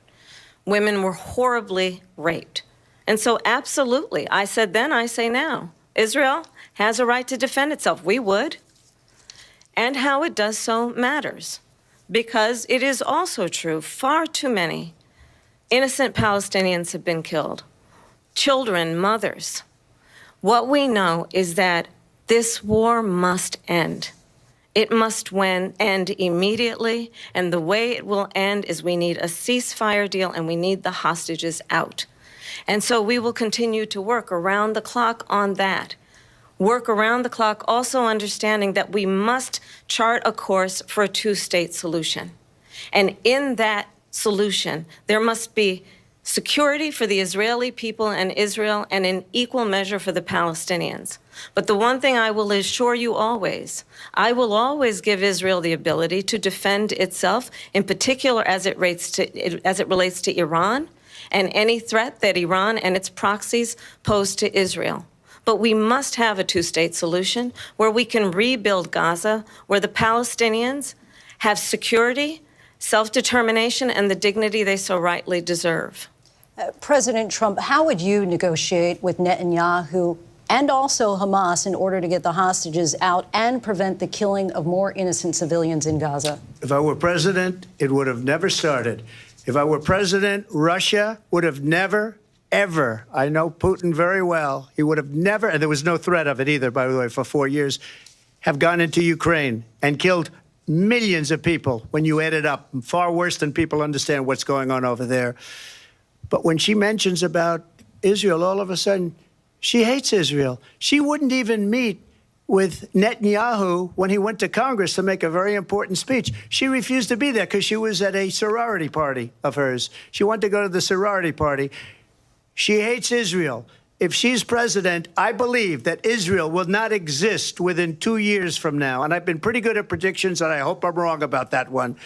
Speaker 4: Women were horribly raped. And so absolutely, I said then, I say now, Israel has a right to defend itself. We would. And how it does so matters. Because it is also true, far too many innocent Palestinians have been killed. Children, mothers. What we know is that this war must end. It must end immediately, and the way it will end is we need a ceasefire deal and we need the hostages out. And so we will continue to work around the clock on that. Work around the clock, also understanding that we must chart a course for a two-state solution. And in that solution, there must be security for the Israeli people and Israel, and in equal measure for the Palestinians. But the one thing I will assure you always, I will always give Israel the ability to defend itself, in particular as it relates to Iran and any threat that Iran and its proxies pose to Israel. But we must have a two-state solution where we can rebuild Gaza, where the Palestinians have security, self-determination, and the dignity they so rightly deserve.
Speaker 3: President Trump, how would you negotiate with Netanyahu and also Hamas in order to get the hostages out and prevent the killing of more innocent civilians in Gaza?
Speaker 5: If I were president, it would have never started. If I were president, Russia would have never, ever, I know Putin very well, he would have never, and there was no threat of it either, by the way, for 4 years, have gone into Ukraine and killed millions of people when you add it up, far worse than people understand what's going on over there. But when she mentions about Israel, all of a sudden, she hates Israel. She wouldn't even meet with Netanyahu when he went to Congress to make a very important speech. She refused to be there because she was at a sorority party of hers. She wanted to go to the sorority party. She hates Israel. If she's president, I believe that Israel will not exist within 2 years from now. And I've been pretty good at predictions, and I hope I'm wrong about that one.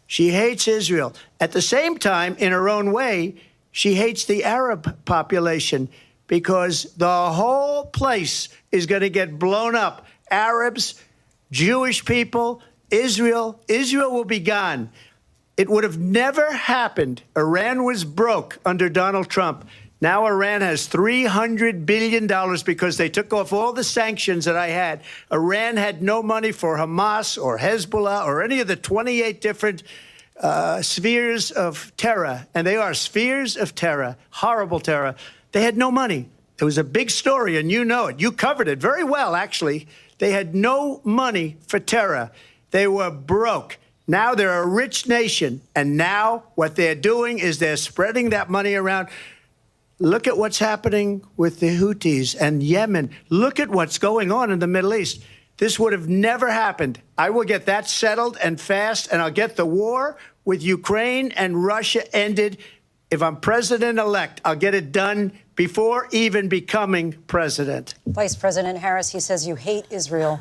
Speaker 5: She hates Israel. At the same time, in her own way, she hates the Arab population because the whole place is going to get blown up. Arabs, Jewish people, Israel will be gone. It would have never happened. Iran was broke under Donald Trump. Now Iran has $300 billion because they took off all the sanctions that I had. Iran had no money for Hamas or Hezbollah or any of the 28 different spheres of terror, and they are spheres of terror, horrible terror. They had no money. It was a big story, and you know it. You covered it very well, actually. They had no money for terror. They were broke. Now they're a rich nation, and now what they're doing is they're spreading that money around. Look at what's happening with the Houthis and Yemen. Look at what's going on in the Middle East. This would have never happened. I will get that settled and fast, and I'll get the war with Ukraine and Russia ended. If I'm president-elect, I'll get it done before even becoming president.
Speaker 3: Vice President Harris, he says you hate Israel.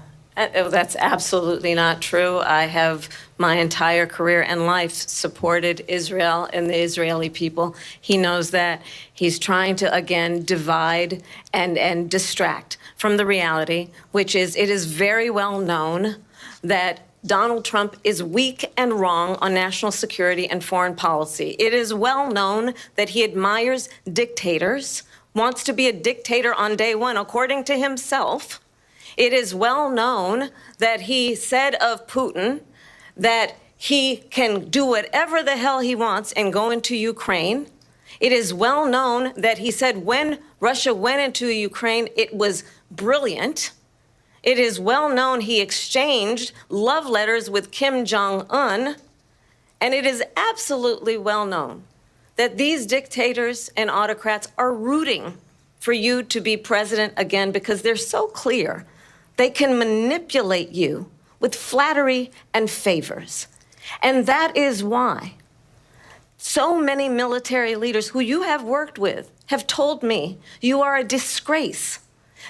Speaker 4: That's absolutely not true. I have my entire career and life supported Israel and the Israeli people. He knows that. He's trying to, again, divide and distract from the reality, which is it is very well known that Donald Trump is weak and wrong on national security and foreign policy. It is well known that he admires dictators, wants to be a dictator on day one, according to himself. It is well known that he said of Putin that he can do whatever the hell he wants and go into Ukraine. It is well known that he said when Russia went into Ukraine, it was brilliant. It is well known he exchanged love letters with Kim Jong-un. And it is absolutely well known that these dictators and autocrats are rooting for you to be president again because they're so clear. They can manipulate you with flattery and favors. And that is why so many military leaders who you have worked with have told me you are a disgrace.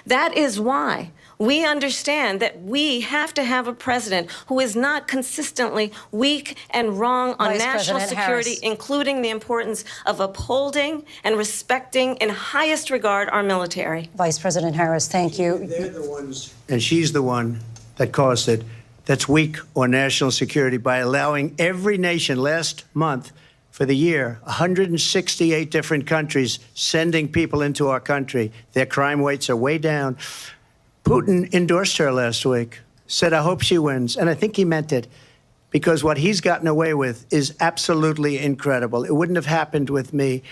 Speaker 4: That is why we understand that we have to have a president who is not consistently weak and wrong on national security, including the importance of upholding and respecting in highest regard our military.
Speaker 3: Vice President Harris, thank you.
Speaker 5: They're the ones, and she's the one that caused it, that's weak on national security by allowing every nation last month for the year, 168 different countries sending people into our country. Their crime rates are way down. Putin endorsed her last week, said, I hope she wins. And I think he meant it because what he's gotten away with is absolutely incredible. It wouldn't have happened with me.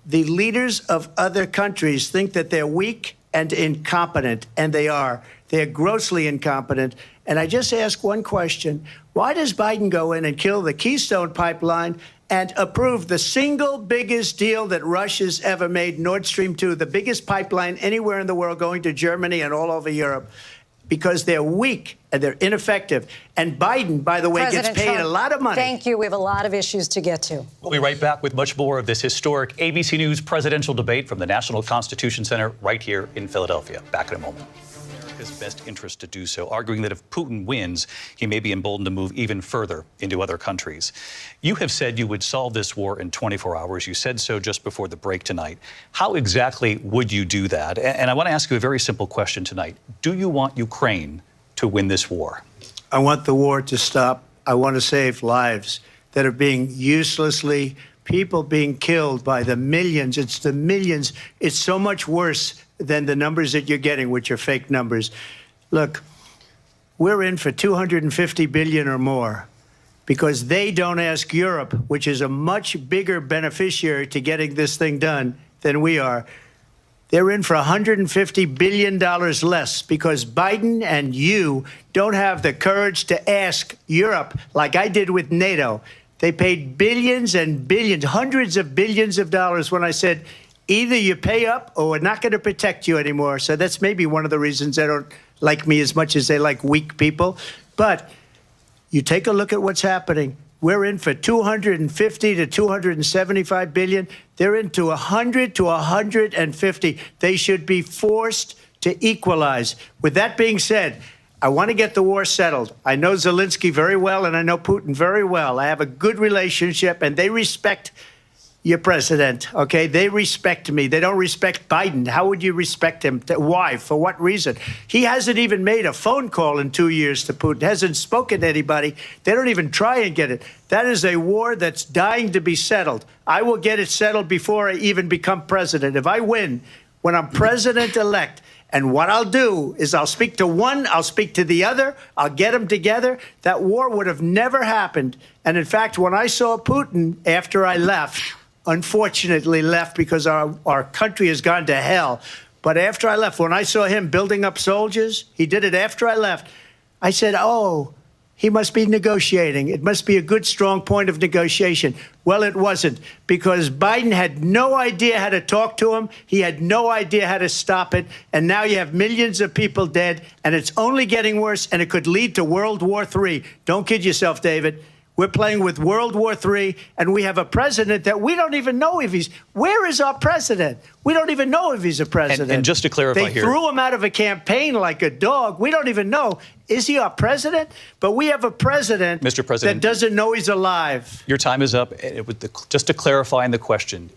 Speaker 5: The leaders of other countries think that they're weak and incompetent, and they are. They're grossly incompetent. And I just ask one question. Why does Biden go in and kill the Keystone Pipeline and approve the single biggest deal that Russia's ever made, Nord Stream 2, the biggest pipeline anywhere in the world going to Germany and all over Europe? Because they're weak and they're ineffective. And Biden, by the way,
Speaker 3: President
Speaker 5: gets paid
Speaker 3: Trump,
Speaker 5: a lot of money.
Speaker 3: Thank you. We have a lot of issues to get to.
Speaker 2: We'll be right back with much more of this historic ABC News presidential debate from the National Constitution Center right here in Philadelphia. Back in a moment. America's best interest to do so, arguing that if Putin wins, he may be emboldened to move even further into other countries. You have said you would solve this war in 24 hours. You said so just before the break tonight. How exactly would you do that? And I want to ask you a very simple question tonight. Do you want Ukraine to win this war?
Speaker 5: I want the war to stop. I want to save lives that are being uselessly, people being killed by the millions. It's the millions. It's so much worse than the numbers that you're getting, which are fake numbers. Look, we're in for $250 billion or more because they don't ask Europe, which is a much bigger beneficiary to getting this thing done than we are. They're in for $150 billion less because Biden and you don't have the courage to ask Europe like I did with NATO. They paid billions and billions, hundreds of billions of dollars when I said, either you pay up or we're not going to protect you anymore. So that's maybe one of the reasons they don't like me as much as they like weak people. But you take a look at what's happening. We're in for 250 to 275 billion. They're into 100 to 150. They should be forced to equalize. With that being said, I want to get the war settled. I know Zelensky very well, and I know Putin very well. I have a good relationship, and they respect your president, okay? They respect me. They don't respect Biden. How would you respect him? Why? For what reason? He hasn't even made a phone call in 2 years to Putin, hasn't spoken to anybody. They don't even try and get it. That is a war that's dying to be settled. I will get it settled before I even become president. If I win, when I'm president-elect, and what I'll do is I'll speak to one, I'll speak to the other, I'll get them together. That war would have never happened. And in fact, when I saw Putin after I left, unfortunately left because our country has gone to hell. But after I left, when I saw him building up soldiers, he did it after I left. I said, oh, he must be negotiating. It must be a good, strong point of negotiation. Well, it wasn't, because Biden had no idea how to talk to him. He had no idea how to stop it. And now you have millions of people dead, and it's only getting worse, and it could lead to World War III. Don't kid yourself, David. We're playing with World War III, and we have a president that we don't even know if he's... Where is our president? We don't even know if he's a president.
Speaker 2: And just to clarify
Speaker 5: they threw him out of a campaign like a dog. We don't even know. Is he our president? But we have a president,
Speaker 2: Mr. President,
Speaker 5: that doesn't know he's alive.
Speaker 2: Your time is up. Just to clarify in the question,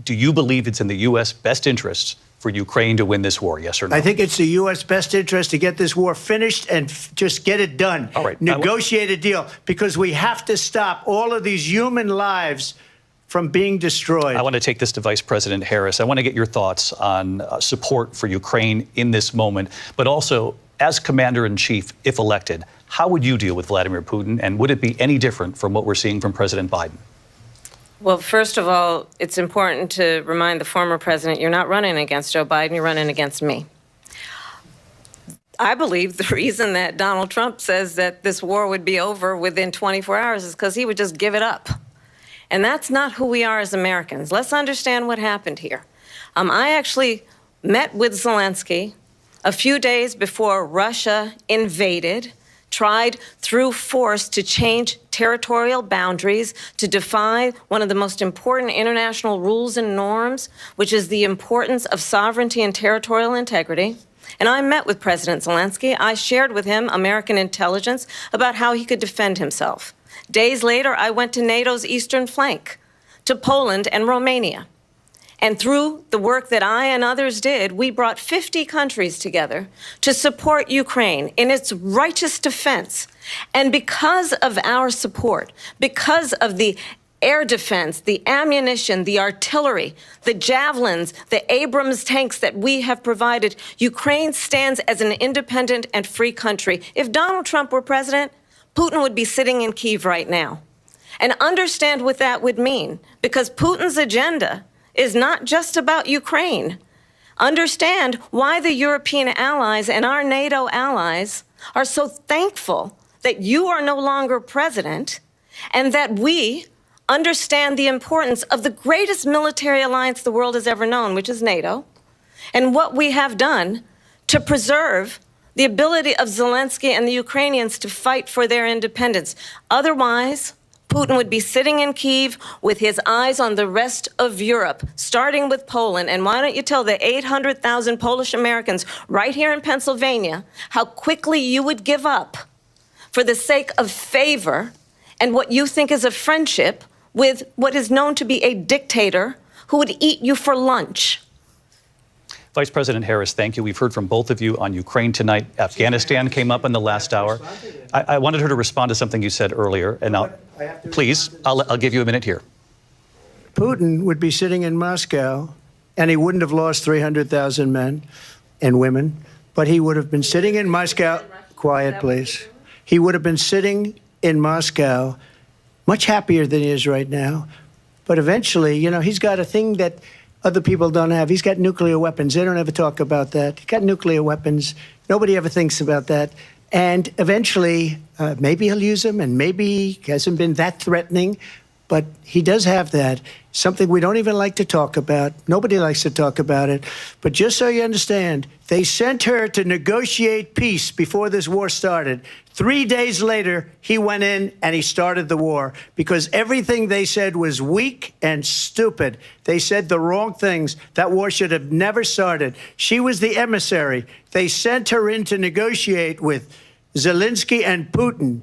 Speaker 2: do you believe it's in the U.S. best interests for Ukraine to win this war, yes or no?
Speaker 5: I think it's the U.S. best interest to get this war finished and just get it done.
Speaker 2: All right.
Speaker 5: Negotiate a deal, because we have to stop all of these human lives from being destroyed.
Speaker 2: I want to take this to Vice President Harris. I want to get your thoughts on support for Ukraine in this moment, but also, as Commander-in-Chief, if elected, how would you deal with Vladimir Putin, and would it be any different from what we're seeing from President Biden?
Speaker 4: Well, first of all, it's important to remind the former president you're not running against Joe Biden, you're running against me. I believe the reason that Donald Trump says that this war would be over within 24 hours is because he would just give it up. And that's not who we are as Americans. Let's understand what happened here. I actually met with Zelensky a few days before Russia invaded, tried through force to change territorial boundaries, to defy one of the most important international rules and norms, which is the importance of sovereignty and territorial integrity. And I met with President Zelensky. I shared with him American intelligence about how he could defend himself. Days later, I went to NATO's eastern flank, to Poland and Romania. And through the work that I and others did, we brought 50 countries together to support Ukraine in its righteous defense. And because of our support, because of the air defense, the ammunition, the artillery, the javelins, the Abrams tanks that we have provided, Ukraine stands as an independent and free country. If Donald Trump were president, Putin would be sitting in Kyiv right now. And understand what that would mean, because Putin's agenda is not just about Ukraine. Understand why the European allies and our NATO allies are so thankful that you are no longer president, and that we understand the importance of the greatest military alliance the world has ever known, which is NATO, and what we have done to preserve the ability of Zelensky and the Ukrainians to fight for their independence. Otherwise, Putin would be sitting in Kyiv with his eyes on the rest of Europe, starting with Poland. And why don't you tell the 800,000 Polish Americans right here in Pennsylvania how quickly you would give up for the sake of favor and what you think is a friendship with what is known to be a dictator who would eat you for lunch.
Speaker 2: Vice President Harris, thank you. We've heard from both of you on Ukraine tonight. Afghanistan came up in the last hour. I wanted her to respond to something you said earlier, and I'll give you a minute here.
Speaker 5: Putin would be sitting in Moscow, and he wouldn't have lost 300,000 men and women, but he would have been sitting in Moscow. Quiet, please. He would have been sitting in Moscow much happier than he is right now. But eventually, you know, he's got a thing that other people don't have. He's got nuclear weapons. They don't ever talk about that. He's got nuclear weapons. Nobody ever thinks about that. And eventually, maybe he'll use them, and maybe he hasn't been that threatening. But he does have that, something we don't even like to talk about. Nobody likes to talk about it. But just so you understand, they sent her to negotiate peace before this war started. 3 days later, he went in and he started the war because everything they said was weak and stupid. They said the wrong things. That war should have never started. She was the emissary. They sent her in to negotiate with Zelensky and Putin,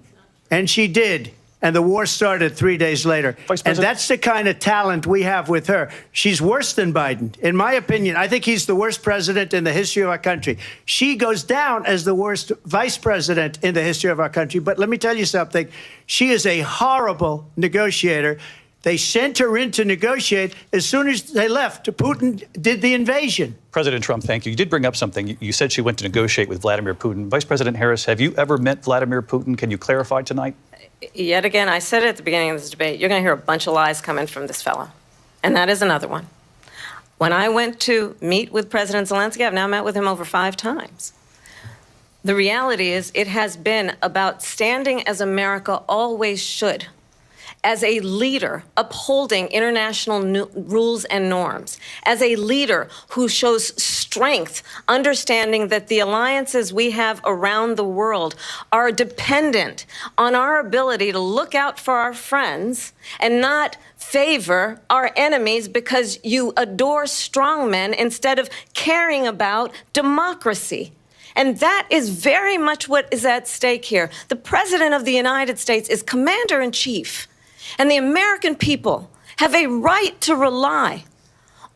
Speaker 5: and she did. And the war started 3 days later. And that's the kind of talent we have with her. She's worse than Biden. In my opinion, I think he's the worst president in the history of our country. She goes down as the worst vice president in the history of our country. But let me tell you something. She is a horrible negotiator. They sent her in to negotiate. As soon as they left, Putin did the invasion.
Speaker 2: President Trump, thank you. You did bring up something. You said she went to negotiate with Vladimir Putin. Vice President Harris, have you ever met Vladimir Putin? Can you clarify tonight?
Speaker 4: Yet again, I said it at the beginning of this debate, you're going to hear a bunch of lies coming from this fellow. And that is another one. When I went to meet with President Zelensky, I've now met with him over 5 times. The reality is it has been about standing as America always should as a leader upholding international rules and norms, as a leader who shows strength, understanding that the alliances we have around the world are dependent on our ability to look out for our friends and not favor our enemies because you adore strongmen instead of caring about democracy. And that is very much what is at stake here. The President of the United States is commander-in-chief, and the American people have a right to rely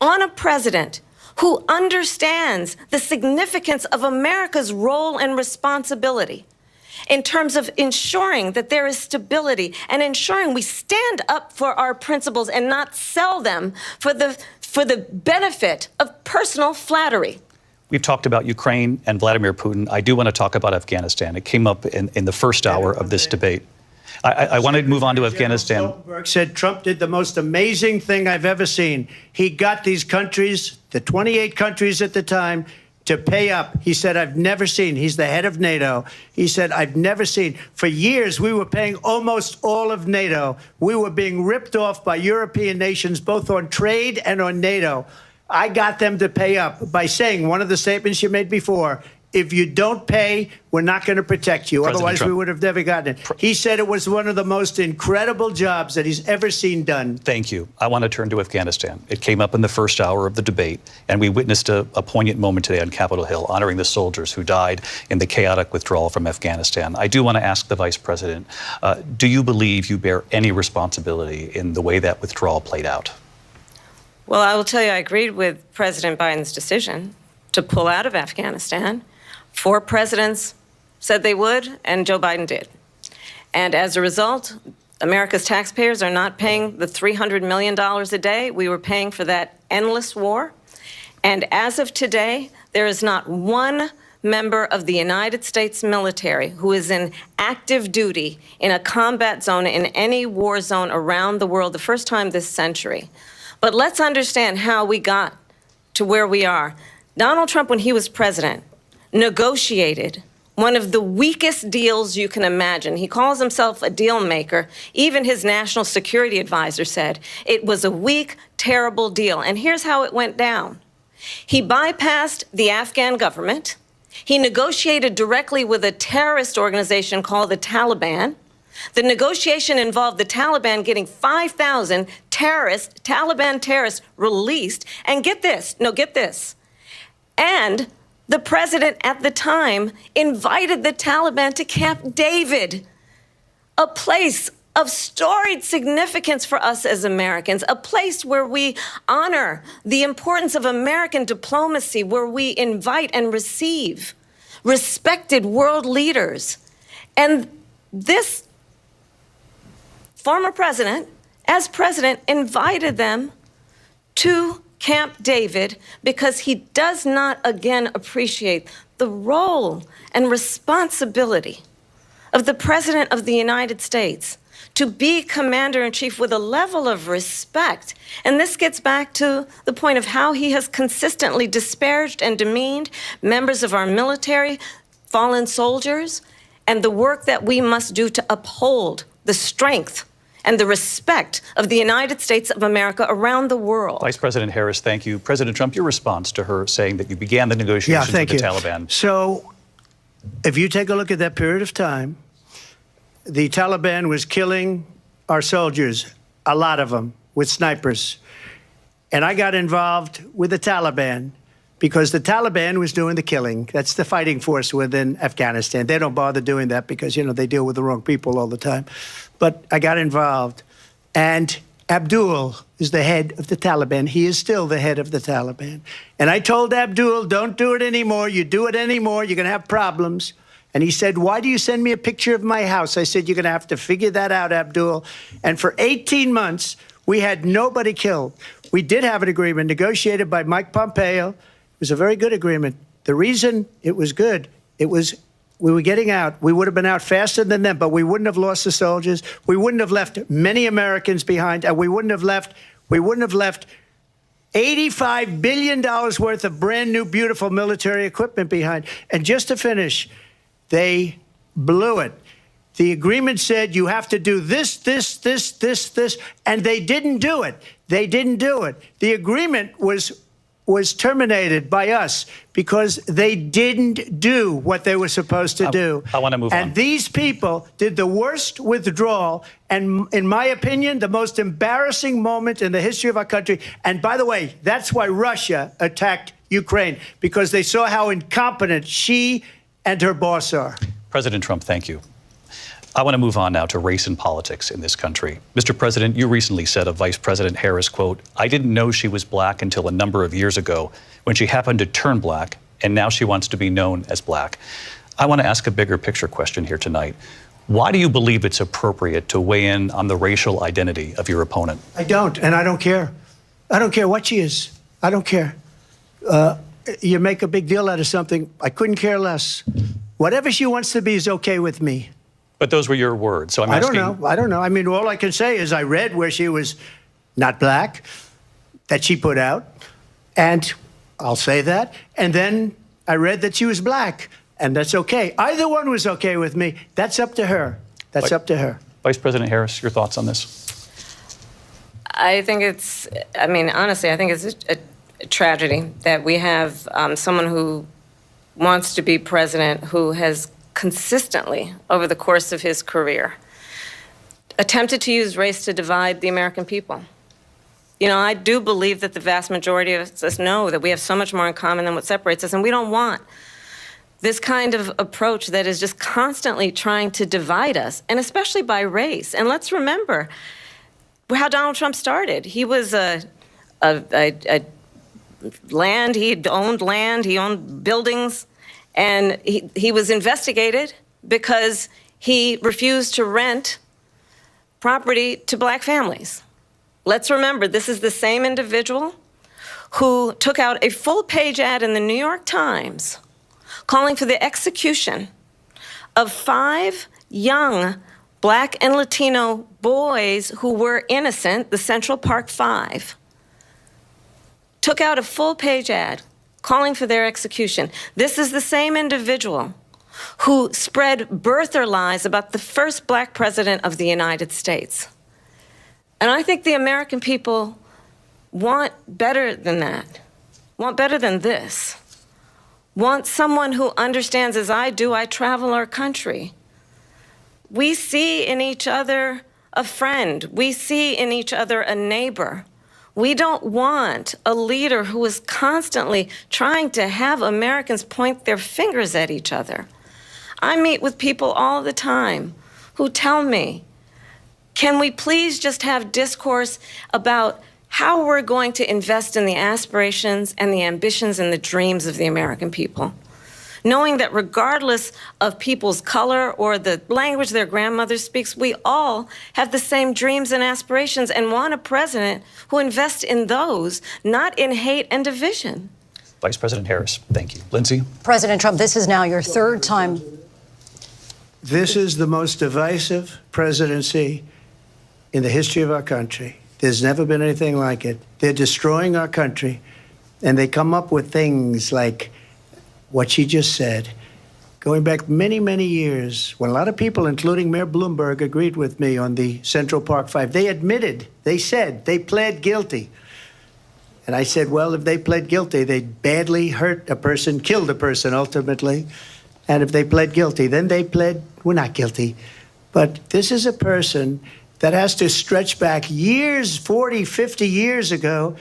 Speaker 4: on a president who understands the significance of America's role and responsibility in terms of ensuring that there is stability and ensuring we stand up for our principles and not sell them for the benefit of personal flattery.
Speaker 2: We've talked about Ukraine and Vladimir Putin. I do want to talk about Afghanistan. It came up in the first hour of this debate. I want to move on to Afghanistan.
Speaker 5: Stoltenberg said Trump did the most amazing thing I've ever seen. He got these countries, the 28 countries at the time, to pay up. He said, I've never seen. He's the head of NATO. He said, I've never seen. For years, we were paying almost all of NATO. We were being ripped off by European nations, both on trade and on NATO. I got them to pay up by saying one of the statements you made before, if you don't pay, we're not going to protect you.
Speaker 2: President
Speaker 5: Otherwise,
Speaker 2: Trump.
Speaker 5: we would have never gotten it. He said it was one of the most incredible jobs that he's ever seen done.
Speaker 2: Thank you. I want to turn to Afghanistan. It came up in the first hour of the debate, and we witnessed a poignant moment today on Capitol Hill, honoring the soldiers who died in the chaotic withdrawal from Afghanistan. I do want to ask the Vice President, do you believe you bear any responsibility in the way that withdrawal played out?
Speaker 4: Well, I will tell you, I agreed with President Biden's decision to pull out of Afghanistan. 4 presidents said they would, and Joe Biden did. And as a result, America's taxpayers are not paying the $300 million a day we were paying for that endless war. And as of today, there is not one member of the United States military who is in active duty in a combat zone in any war zone around the world, the first time this century. But let's understand how we got to where we are. Donald Trump, when he was president, negotiated one of the weakest deals you can imagine. He calls himself a deal maker. Even his national security advisor said it was a weak, terrible deal. And here's how it went down. He bypassed the Afghan government. He negotiated directly with a terrorist organization called the Taliban. The negotiation involved the Taliban getting 5,000 Taliban terrorists released. And get this, and the president at the time invited the Taliban to Camp David, a place of storied significance for us as Americans, a place where we honor the importance of American diplomacy, where we invite and receive respected world leaders. And this former president, as president, invited them to Camp David because he does not, again, appreciate the role and responsibility of the President of the United States to be commander-in-chief with a level of respect. And this gets back to the point of how he has consistently disparaged and demeaned members of our military, fallen soldiers, and the work that we must do to uphold the strength and the respect of the United States of America around the world.
Speaker 2: Vice President Harris, thank you. President Trump, your response to her saying that you began the negotiations with the Taliban.
Speaker 5: So if you take a look at that period of time, the Taliban was killing our soldiers, a lot of them, with snipers. And I got involved with the Taliban because the Taliban was doing the killing. That's the fighting force within Afghanistan. They don't bother doing that because, you know, they deal with the wrong people all the time. But I got involved. And Abdul is the head of the Taliban. He is still the head of the Taliban. And I told Abdul, don't do it anymore. You do it anymore, you're going to have problems. And he said, why do you send me a picture of my house? I said, you're going to have to figure that out, Abdul. And for 18 months, we had nobody killed. We did have an agreement negotiated by Mike Pompeo. It was a very good agreement. The reason it was good, it was we were getting out. We would have been out faster than them, but we wouldn't have lost the soldiers. We wouldn't have left many Americans behind, and we wouldn't have left $85 billion worth of brand new, beautiful military equipment behind. And just to finish, they blew it. The agreement said you have to do this, and they didn't do it. They didn't do it. The agreement was terminated by us because they didn't do what they were supposed to do.
Speaker 2: I want to move on.
Speaker 5: And these people did the worst withdrawal and, in my opinion, the most embarrassing moment in the history of our country. And by the way, that's why Russia attacked Ukraine, because they saw how incompetent she and her boss are.
Speaker 2: President Trump, thank you. I want to move on now to race and politics in this country. Mr. President, you recently said of Vice President Harris, quote, "I didn't know she was black until a number of years ago when she happened to turn black, and now she wants to be known as black." I want to ask a bigger picture question here tonight. Why do you believe it's appropriate to weigh in on the racial identity of your opponent?
Speaker 5: I don't, and I don't care. I don't care what she is. I don't care. You make a big deal out of something. I couldn't care less. Whatever she wants to be is okay with me.
Speaker 2: But those were your words, so I'm asking.
Speaker 5: I don't know. I mean, all I can say is I read where she was not black, that she put out, and I'll say that. And then I read that she was black, and that's okay. Either one was okay with me. That's up to her. That's up to her.
Speaker 2: Vice President Harris, your thoughts on this?
Speaker 4: I think honestly, I think it's a tragedy that we have someone who wants to be president who has consistently, over the course of his career, attempted to use race to divide the American people. You know, I do believe that the vast majority of us know that we have so much more in common than what separates us, and we don't want this kind of approach that is just constantly trying to divide us, and especially by race. And let's remember how Donald Trump started. He was land, he owned buildings, and he was investigated because he refused to rent property to black families. Let's remember, this is the same individual who took out a full-page ad in the New York Times calling for the execution of 5 young black and Latino boys who were innocent, the Central Park 5. Took out a full-page ad calling for their execution. This is the same individual who spread birther lies about the first black president of the United States. And I think the American people want better than that, want better than this, want someone who understands, as I do, I travel our country. We see in each other a friend. We see in each other a neighbor. We don't want a leader who is constantly trying to have Americans point their fingers at each other. I meet with people all the time who tell me, can we please just have discourse about how we're going to invest in the aspirations and the ambitions and the dreams of the American people? Knowing that regardless of people's color or the language their grandmother speaks, we all have the same dreams and aspirations and want a president who invests in those, not in hate and division.
Speaker 2: Vice President Harris, thank you. Lindsay?
Speaker 3: President Trump, this is now your 3rd time.
Speaker 5: This is the most divisive presidency in the history of our country. There's never been anything like it. They're destroying our country, and they come up with things like what she just said, going back many, many years, when a lot of people, including Mayor Bloomberg, agreed with me on the Central Park 5. They admitted, they said, they pled guilty. And I said, well, if they pled guilty, they badly hurt a person, killed a person ultimately. And if they pled guilty, then they pled, we're not guilty. But this is a person that has to stretch back years, 40, 50 years ago,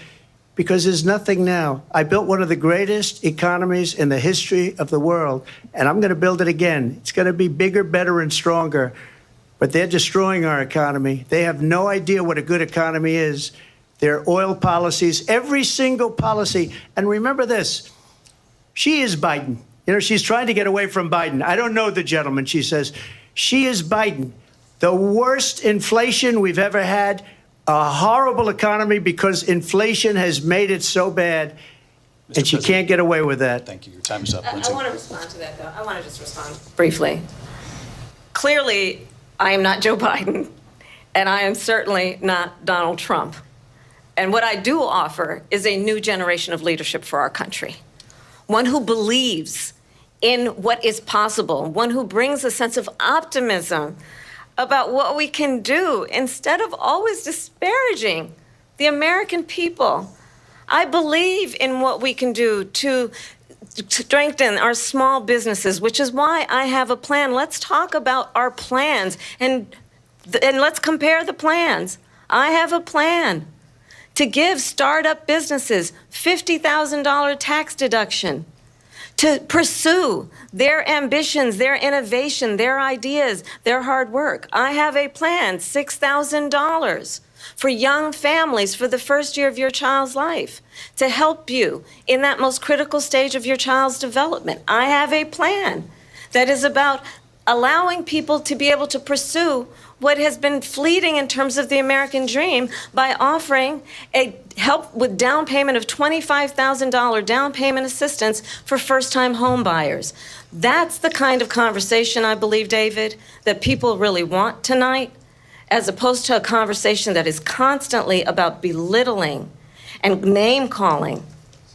Speaker 5: because there's nothing now. I built one of the greatest economies in the history of the world, and I'm going to build it again. It's going to be bigger, better, and stronger. But they're destroying our economy. They have no idea what a good economy is. Their oil policies, every single policy. And remember this, she is Biden. You know, she's trying to get away from Biden. I don't know the gentleman, she says. She is Biden. The worst inflation we've ever had, a horrible economy because inflation has made it so bad, and she can't get away with that.
Speaker 2: Thank you. Your time is up, Lindsay.
Speaker 4: I want to respond to that, though. I want to just respond briefly. Clearly, I am not Joe Biden, and I am certainly not Donald Trump. And what I do offer is a new generation of leadership for our country, one who believes in what is possible, one who brings a sense of optimism about what we can do instead of always disparaging the American people. I believe in what we can do to strengthen our small businesses, which is why I have a plan. Let's talk about our plans and let's compare the plans. I have a plan to give startup businesses $50,000 tax deduction, to pursue their ambitions, their innovation, their ideas, their hard work. I have a plan, $6,000 for young families for the first year of your child's life, to help you in that most critical stage of your child's development. I have a plan that is about allowing people to be able to pursue what has been fleeting in terms of the American dream by offering a help with down payment of $25,000 down payment assistance for first-time home buyers. That's the kind of conversation, I believe, David, that people really want tonight, as opposed to a conversation that is constantly about belittling and name-calling.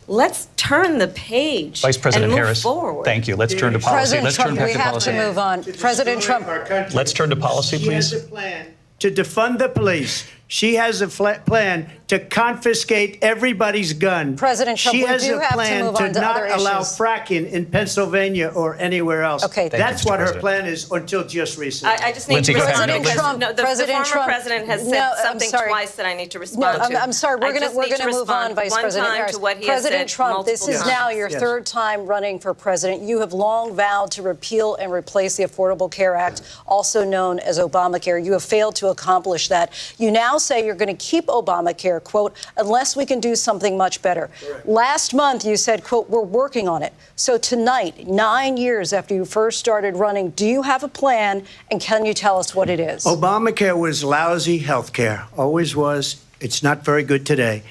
Speaker 4: Let's turn the page
Speaker 2: Vice President
Speaker 4: and move
Speaker 2: Harris,
Speaker 4: forward.
Speaker 2: thank you. Let's turn to policy.
Speaker 3: President
Speaker 2: Let's
Speaker 3: Trump,
Speaker 2: turn back
Speaker 3: we
Speaker 2: to
Speaker 3: have
Speaker 2: policy.
Speaker 3: to move on. President Trump.
Speaker 2: Let's turn to policy, please.
Speaker 5: She has a plan to defund the police. She has a plan to confiscate everybody's gun.
Speaker 3: President Trump,
Speaker 5: she
Speaker 3: we
Speaker 5: has
Speaker 3: do
Speaker 5: a
Speaker 3: have to
Speaker 5: plan
Speaker 3: move
Speaker 5: to
Speaker 3: on to
Speaker 5: not
Speaker 3: other
Speaker 5: allow
Speaker 3: issues.
Speaker 5: fracking in Pennsylvania or anywhere else.
Speaker 3: Okay. Thank
Speaker 2: you,
Speaker 5: That's
Speaker 2: Mr.
Speaker 5: what her
Speaker 2: President.
Speaker 5: plan is until just recently.
Speaker 4: I just need
Speaker 2: Lindsay,
Speaker 4: to
Speaker 2: go ahead.
Speaker 4: respond
Speaker 2: No,
Speaker 4: because
Speaker 3: Trump,
Speaker 4: the
Speaker 3: President
Speaker 4: former
Speaker 3: Trump.
Speaker 4: president has said
Speaker 3: No, I'm
Speaker 4: something
Speaker 3: sorry.
Speaker 4: twice that I need to
Speaker 3: No,
Speaker 4: respond to.
Speaker 3: I'm sorry. We're
Speaker 4: I
Speaker 3: going
Speaker 4: just
Speaker 3: to
Speaker 4: need to
Speaker 3: move on,
Speaker 4: respond
Speaker 3: Vice
Speaker 4: one
Speaker 3: President
Speaker 4: time
Speaker 3: Harris.
Speaker 4: to what he has
Speaker 3: President
Speaker 4: said
Speaker 3: Trump, this
Speaker 4: multiple
Speaker 3: is
Speaker 4: times.
Speaker 3: now your
Speaker 5: Yes.
Speaker 3: third time running for president. You have long vowed to repeal and replace the Affordable Care Act, also known as Obamacare. You have failed to accomplish that. You now say you're going to keep Obamacare, quote, unless we can do something much better.
Speaker 5: Correct.
Speaker 3: Last month, you said, quote, we're working on it. So tonight, 9 years after you first started running, do you have a plan, and can you tell us what it is?
Speaker 5: Obamacare was lousy health care, always was. It's not very good today.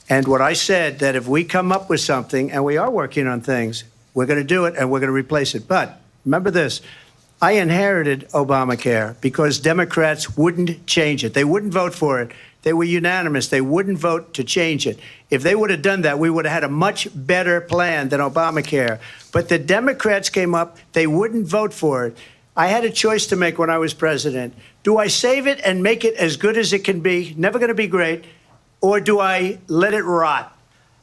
Speaker 5: And what I said, that if we come up with something, and we are working on things, we're going to do it and we're going to replace it. But remember this, I inherited Obamacare because Democrats wouldn't change it. They wouldn't vote for it. They were unanimous. They wouldn't vote to change it. If they would have done that, we would have had a much better plan than Obamacare. But the Democrats came up. They wouldn't vote for it. I had a choice to make when I was president. Do I save it and make it as good as it can be, never going to be great, or do I let it rot?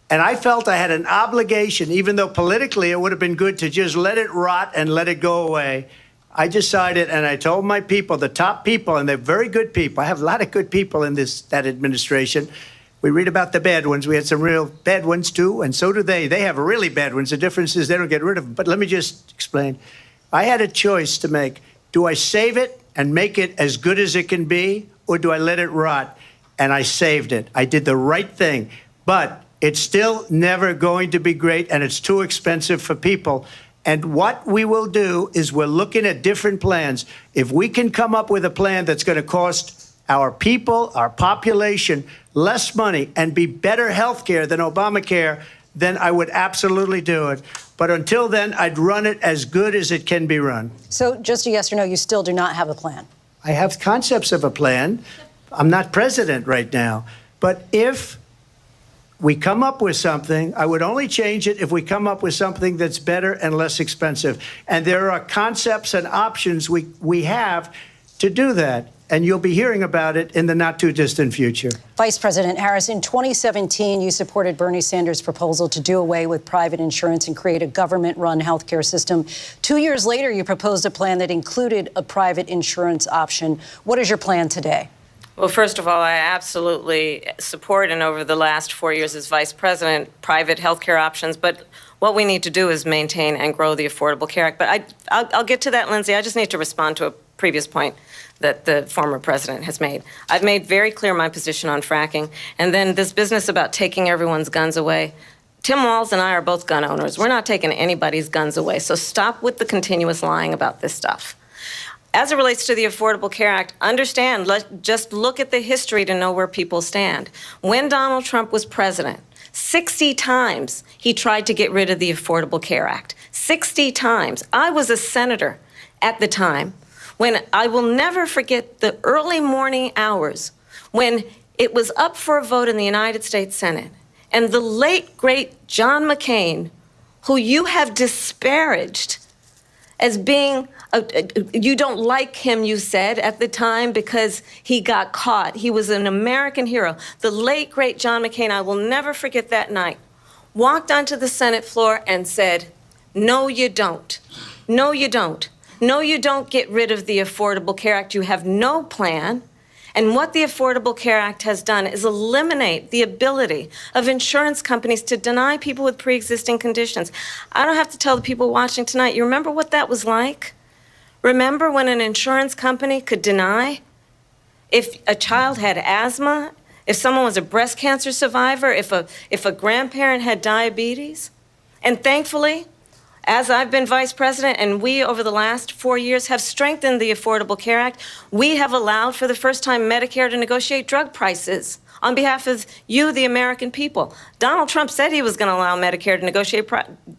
Speaker 5: And I felt I had an obligation, even though politically it would have been good to just let it rot and let it go away. I decided, and I told my people, the top people, and they're very good people. I have a lot of good people in that administration. We read about the bad ones. We had some real bad ones, too, and so do they. They have really bad ones. The difference is they don't get rid of them. But let me just explain. I had a choice to make. Do I save it and make it as good as it can be, or do I let it rot? And I saved it. I did the right thing. But it's still never going to be great, and it's too expensive for people. And what we will do is we're looking at different plans. If we can come up with a plan that's going to cost our people, our population, less money and be better health care than Obamacare, then I would absolutely do it. But until then, I'd run it as good as it can be run.
Speaker 3: So just a yes or no, you still do not have a plan?
Speaker 5: I have concepts of a plan. I'm not president right now. But if we come up with something, I would only change it if we come up with something that's better and less expensive. And there are concepts and options we have to do that. And you'll be hearing about it in the not-too-distant future.
Speaker 3: Vice President Harris, in 2017, you supported Bernie Sanders' proposal to do away with private insurance and create a government-run healthcare system. 2 years later, you proposed a plan that included a private insurance option. What is your plan today?
Speaker 4: Well, first of all, I absolutely support, and over the last 4 years as vice president, private health care options. But what we need to do is maintain and grow the Affordable Care Act. But I'll get to that, Lindsay. I just need to respond to a previous point that the former president has made. I've made very clear my position on fracking. And then this business about taking everyone's guns away. Tim Walz and I are both gun owners. We're not taking anybody's guns away. So stop with the continuous lying about this stuff. As it relates to the Affordable Care Act, understand, just look at the history to know where people stand. When Donald Trump was president, 60 times he tried to get rid of the Affordable Care Act. 60 times. I was a senator at the time when I will never forget the early morning hours when it was up for a vote in the United States Senate. And the late, great John McCain who you have disparaged as being, you don't like him, you said at the time, because he got caught. He was an American hero. The late, great John McCain, I will never forget that night, walked onto the Senate floor and said, no, you don't. No, you don't. No, you don't get rid of the Affordable Care Act. You have no plan. And what the Affordable Care Act has done is eliminate the ability of insurance companies to deny people with pre-existing conditions. I don't have to tell the people watching tonight, you remember what that was like? Remember when an insurance company could deny if a child had asthma, if someone was a breast cancer survivor, if a grandparent had diabetes? And thankfully, as I've been vice president, and we, over the last 4 years, have strengthened the Affordable Care Act, we have allowed for the first time Medicare to negotiate drug prices on behalf of you, the American people. Donald Trump said he was going to allow Medicare to negotiate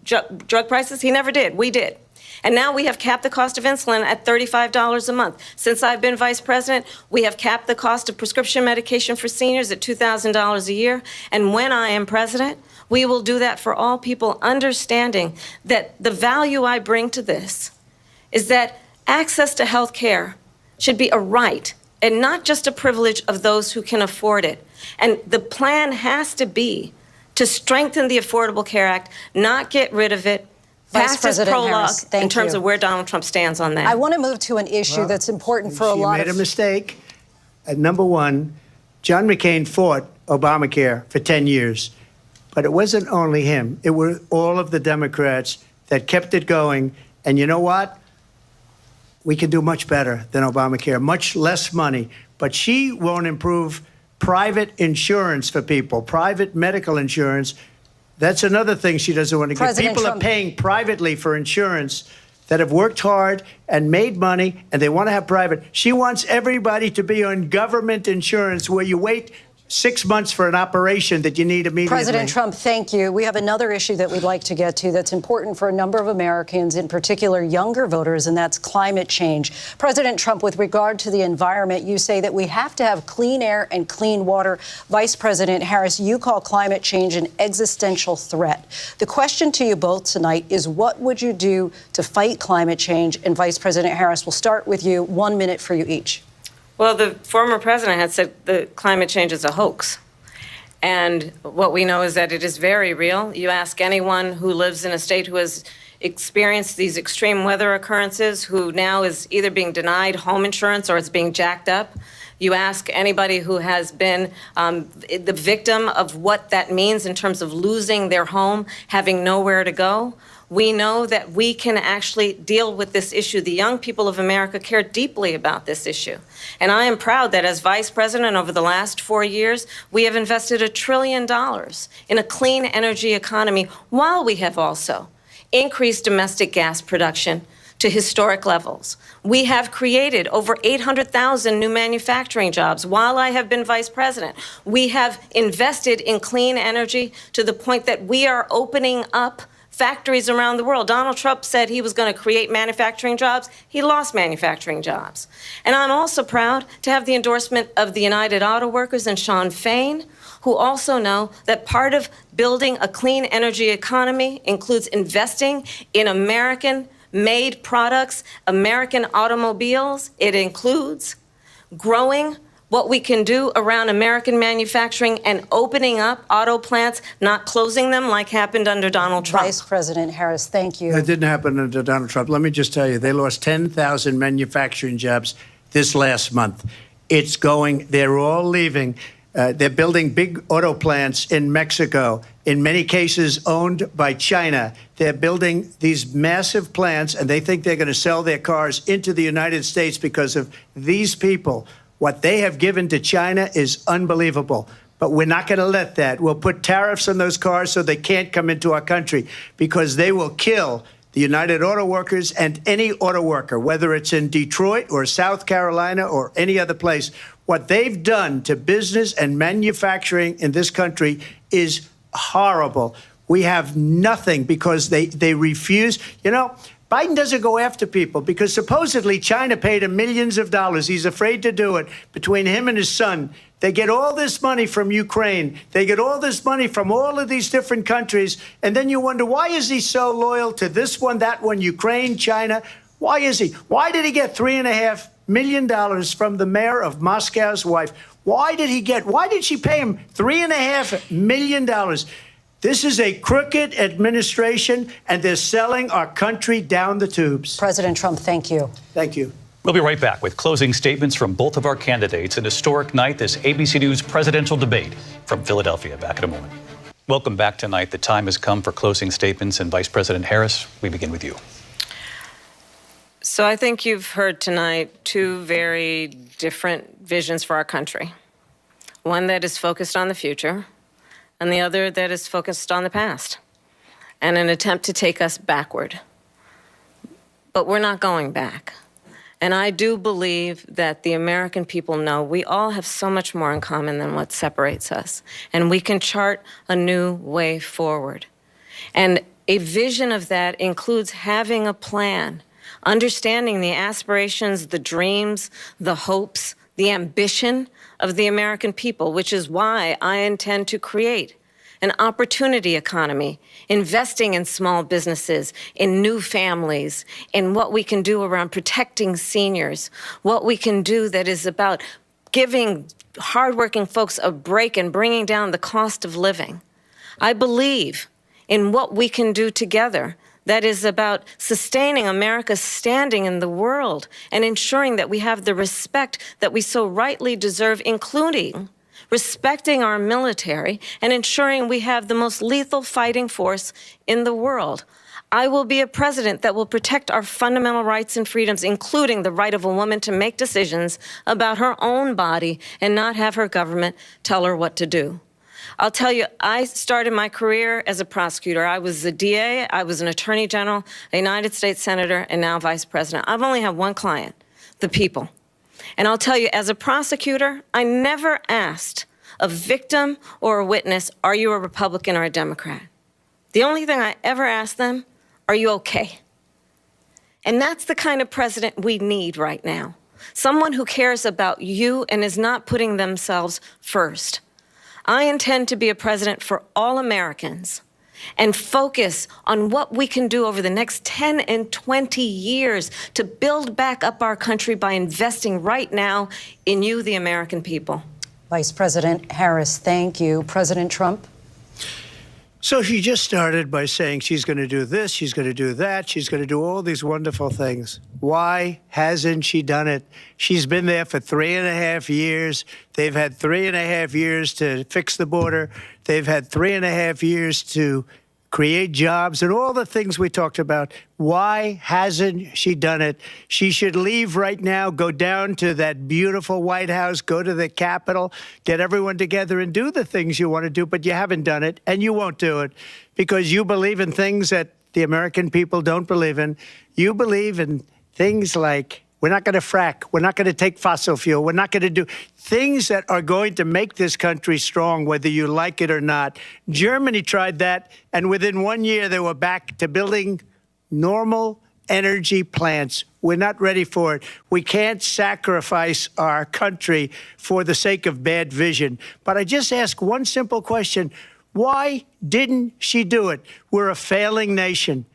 Speaker 4: drug prices. He never did. We did. And now we have capped the cost of insulin at $35 a month. Since I've been vice president, we have capped the cost of prescription medication for seniors at $2,000 a year. And when I am president, we will do that for all people, understanding that the value I bring to this is that access to health care should be a right and not just a privilege of those who can afford it. And the plan has to be to strengthen the Affordable Care Act, not get rid of it,
Speaker 3: Vice President Harris,
Speaker 4: in terms of where Donald Trump stands on that.
Speaker 3: I want to move to an issue that's important for a lot of...
Speaker 5: She made a mistake. Number one, John McCain fought Obamacare for 10 years. But it wasn't only him. It were all of the Democrats that kept it going. And you know what? We can do much better than Obamacare, much less money. But she won't improve private insurance for people, private medical insurance. That's another thing she doesn't want to get. People are paying privately for insurance that have worked hard and made money, and they want to have private. She wants everybody to be on government insurance where you wait 6 months for an operation that you need immediately.
Speaker 3: President Trump, thank you. We have another issue that we'd like to get to that's important for a number of Americans, in particular younger voters, and that's climate change. President Trump, with regard to the environment, you say that we have to have clean air and clean water. Vice President Harris, you call climate change an existential threat. The question to you both tonight is, what would you do to fight climate change? And Vice President Harris, we'll start with you. 1 minute for you each.
Speaker 4: Well, the former president had said that climate change is a hoax. And what we know is that it is very real. You ask anyone who lives in a state who has experienced these extreme weather occurrences, who now is either being denied home insurance or it's being jacked up. You ask anybody who has been the victim of what that means in terms of losing their home, having nowhere to go. We know that we can actually deal with this issue. The young people of America care deeply about this issue. And I am proud that as vice president over the last 4 years, we have invested $1 trillion in a clean energy economy, while we have also increased domestic gas production to historic levels. We have created over 800,000 new manufacturing jobs while I have been vice president. We have invested in clean energy to the point that we are opening up factories around the world. Donald Trump said he was going to create manufacturing jobs. He lost manufacturing jobs. And I'm also proud to have the endorsement of the United Auto Workers and Sean Fain, who also know that part of building a clean energy economy includes investing in American-made products, American automobiles. It includes growing what we can do around American manufacturing and opening up auto plants, not closing them like happened under Donald Trump.
Speaker 3: Vice President Harris, thank you.
Speaker 5: That didn't happen under Donald Trump. Let me just tell you, they lost 10,000 manufacturing jobs this last month. It's going, they're all leaving. They're building big auto plants in Mexico, in many cases owned by China. They're building these massive plants, and they think they're going to sell their cars into the United States because of these people. What they have given to China is unbelievable. But we're not going to let that. We'll put tariffs on those cars so they can't come into our country, because they will kill the United Auto Workers and any auto worker, whether it's in Detroit or South Carolina or any other place. What they've done to business and manufacturing in this country is horrible. We have nothing because they refuse. You know, Biden doesn't go after people because supposedly China paid him millions of dollars. He's afraid to do it. Between him and his son, they get all this money from Ukraine. They get all this money from all of these different countries. And then you wonder, why is he so loyal to this one, that one, Ukraine, China? Why is he? Why did he get $3.5 million from the mayor of Moscow's wife? Why did she pay him $3.5 million? This is a crooked administration, and they're selling our country down the tubes.
Speaker 3: President Trump, thank you.
Speaker 5: Thank you.
Speaker 2: We'll be right back with closing statements from both of our candidates. An historic night, this ABC News presidential debate from Philadelphia. Back in a moment. Welcome back tonight. The time has come for closing statements, and Vice President Harris, we begin with you.
Speaker 4: So I think you've heard tonight two very different visions for our country. One that is focused on the future, and the other that is focused on the past, and an attempt to take us backward. But we're not going back. And I do believe that the American people know we all have so much more in common than what separates us, and we can chart a new way forward. And a vision of that includes having a plan, understanding the aspirations, the dreams, the hopes, the ambition of the American people, which is why I intend to create an opportunity economy, investing in small businesses, in new families, in what we can do around protecting seniors, what we can do that is about giving hardworking folks a break and bringing down the cost of living. I believe in what we can do together that is about sustaining America's standing in the world and ensuring that we have the respect that we so rightly deserve, including respecting our military and ensuring we have the most lethal fighting force in the world. I will be a president that will protect our fundamental rights and freedoms, including the right of a woman to make decisions about her own body and not have her government tell her what to do. I'll tell you, I started my career as a prosecutor. I was a DA, I was an attorney general, a United States senator, and now vice president. I've only had one client, the people. And I'll tell you, as a prosecutor, I never asked a victim or a witness, are you a Republican or a Democrat? The only thing I ever asked them, are you okay? And that's the kind of president we need right now. Someone who cares about you and is not putting themselves first. I intend to be a president for all Americans and focus on what we can do over the next 10 and 20 years to build back up our country by investing right now in you, the American people.
Speaker 3: Vice President Harris, thank you. President Trump?
Speaker 5: So she just started by saying she's going to do this, she's going to do that, she's going to do all these wonderful things. Why hasn't she done it? She's been there for 3.5 years. They've had 3.5 years to fix the border. They've had 3.5 years to create jobs and all the things we talked about. Why hasn't she done it? She should leave right now, go down to that beautiful White House, go to the Capitol, get everyone together and do the things you want to do, but you haven't done it, and you won't do it because you believe in things that the American people don't believe in. You believe in things like we're not going to frack. We're not going to take fossil fuel. We're not going to do things that are going to make this country strong, whether you like it or not. Germany tried that, and within 1 year, they were back to building normal energy plants. We're not ready for it. We can't sacrifice our country for the sake of bad vision. But I just ask one simple question. Why didn't she do it? We're a failing nation.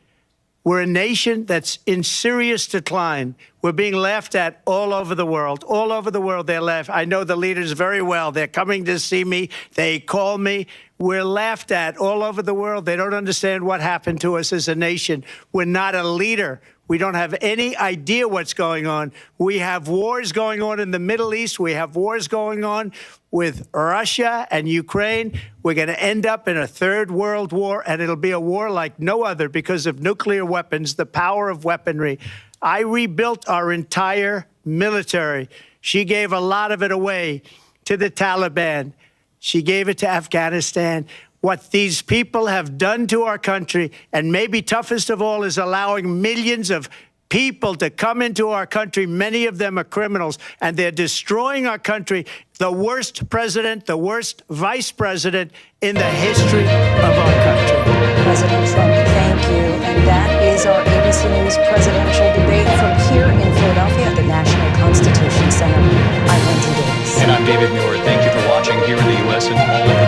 Speaker 5: We're a nation that's in serious decline. We're being laughed at all over the world. All over the world, they're laughed. I know the leaders very well. They're coming to see me. They call me. We're laughed at all over the world. They don't understand what happened to us as a nation. We're not a leader. We don't have any idea what's going on. We have wars going on in the Middle East. We have wars going on with Russia and Ukraine. We're going to end up in a third world war, and it'll be a war like no other because of nuclear weapons, the power of weaponry. I rebuilt our entire military. She gave a lot of it away to the Taliban. She gave it to Afghanistan. What these people have done to our country, and maybe toughest of all, is allowing millions of people to come into our country. Many of them are criminals, and they're destroying our country. The worst president, the worst vice president in the history of our country.
Speaker 3: President Trump, thank you. And that is our ABC News
Speaker 2: David Muir. Thank you for watching here in the U.S. and all over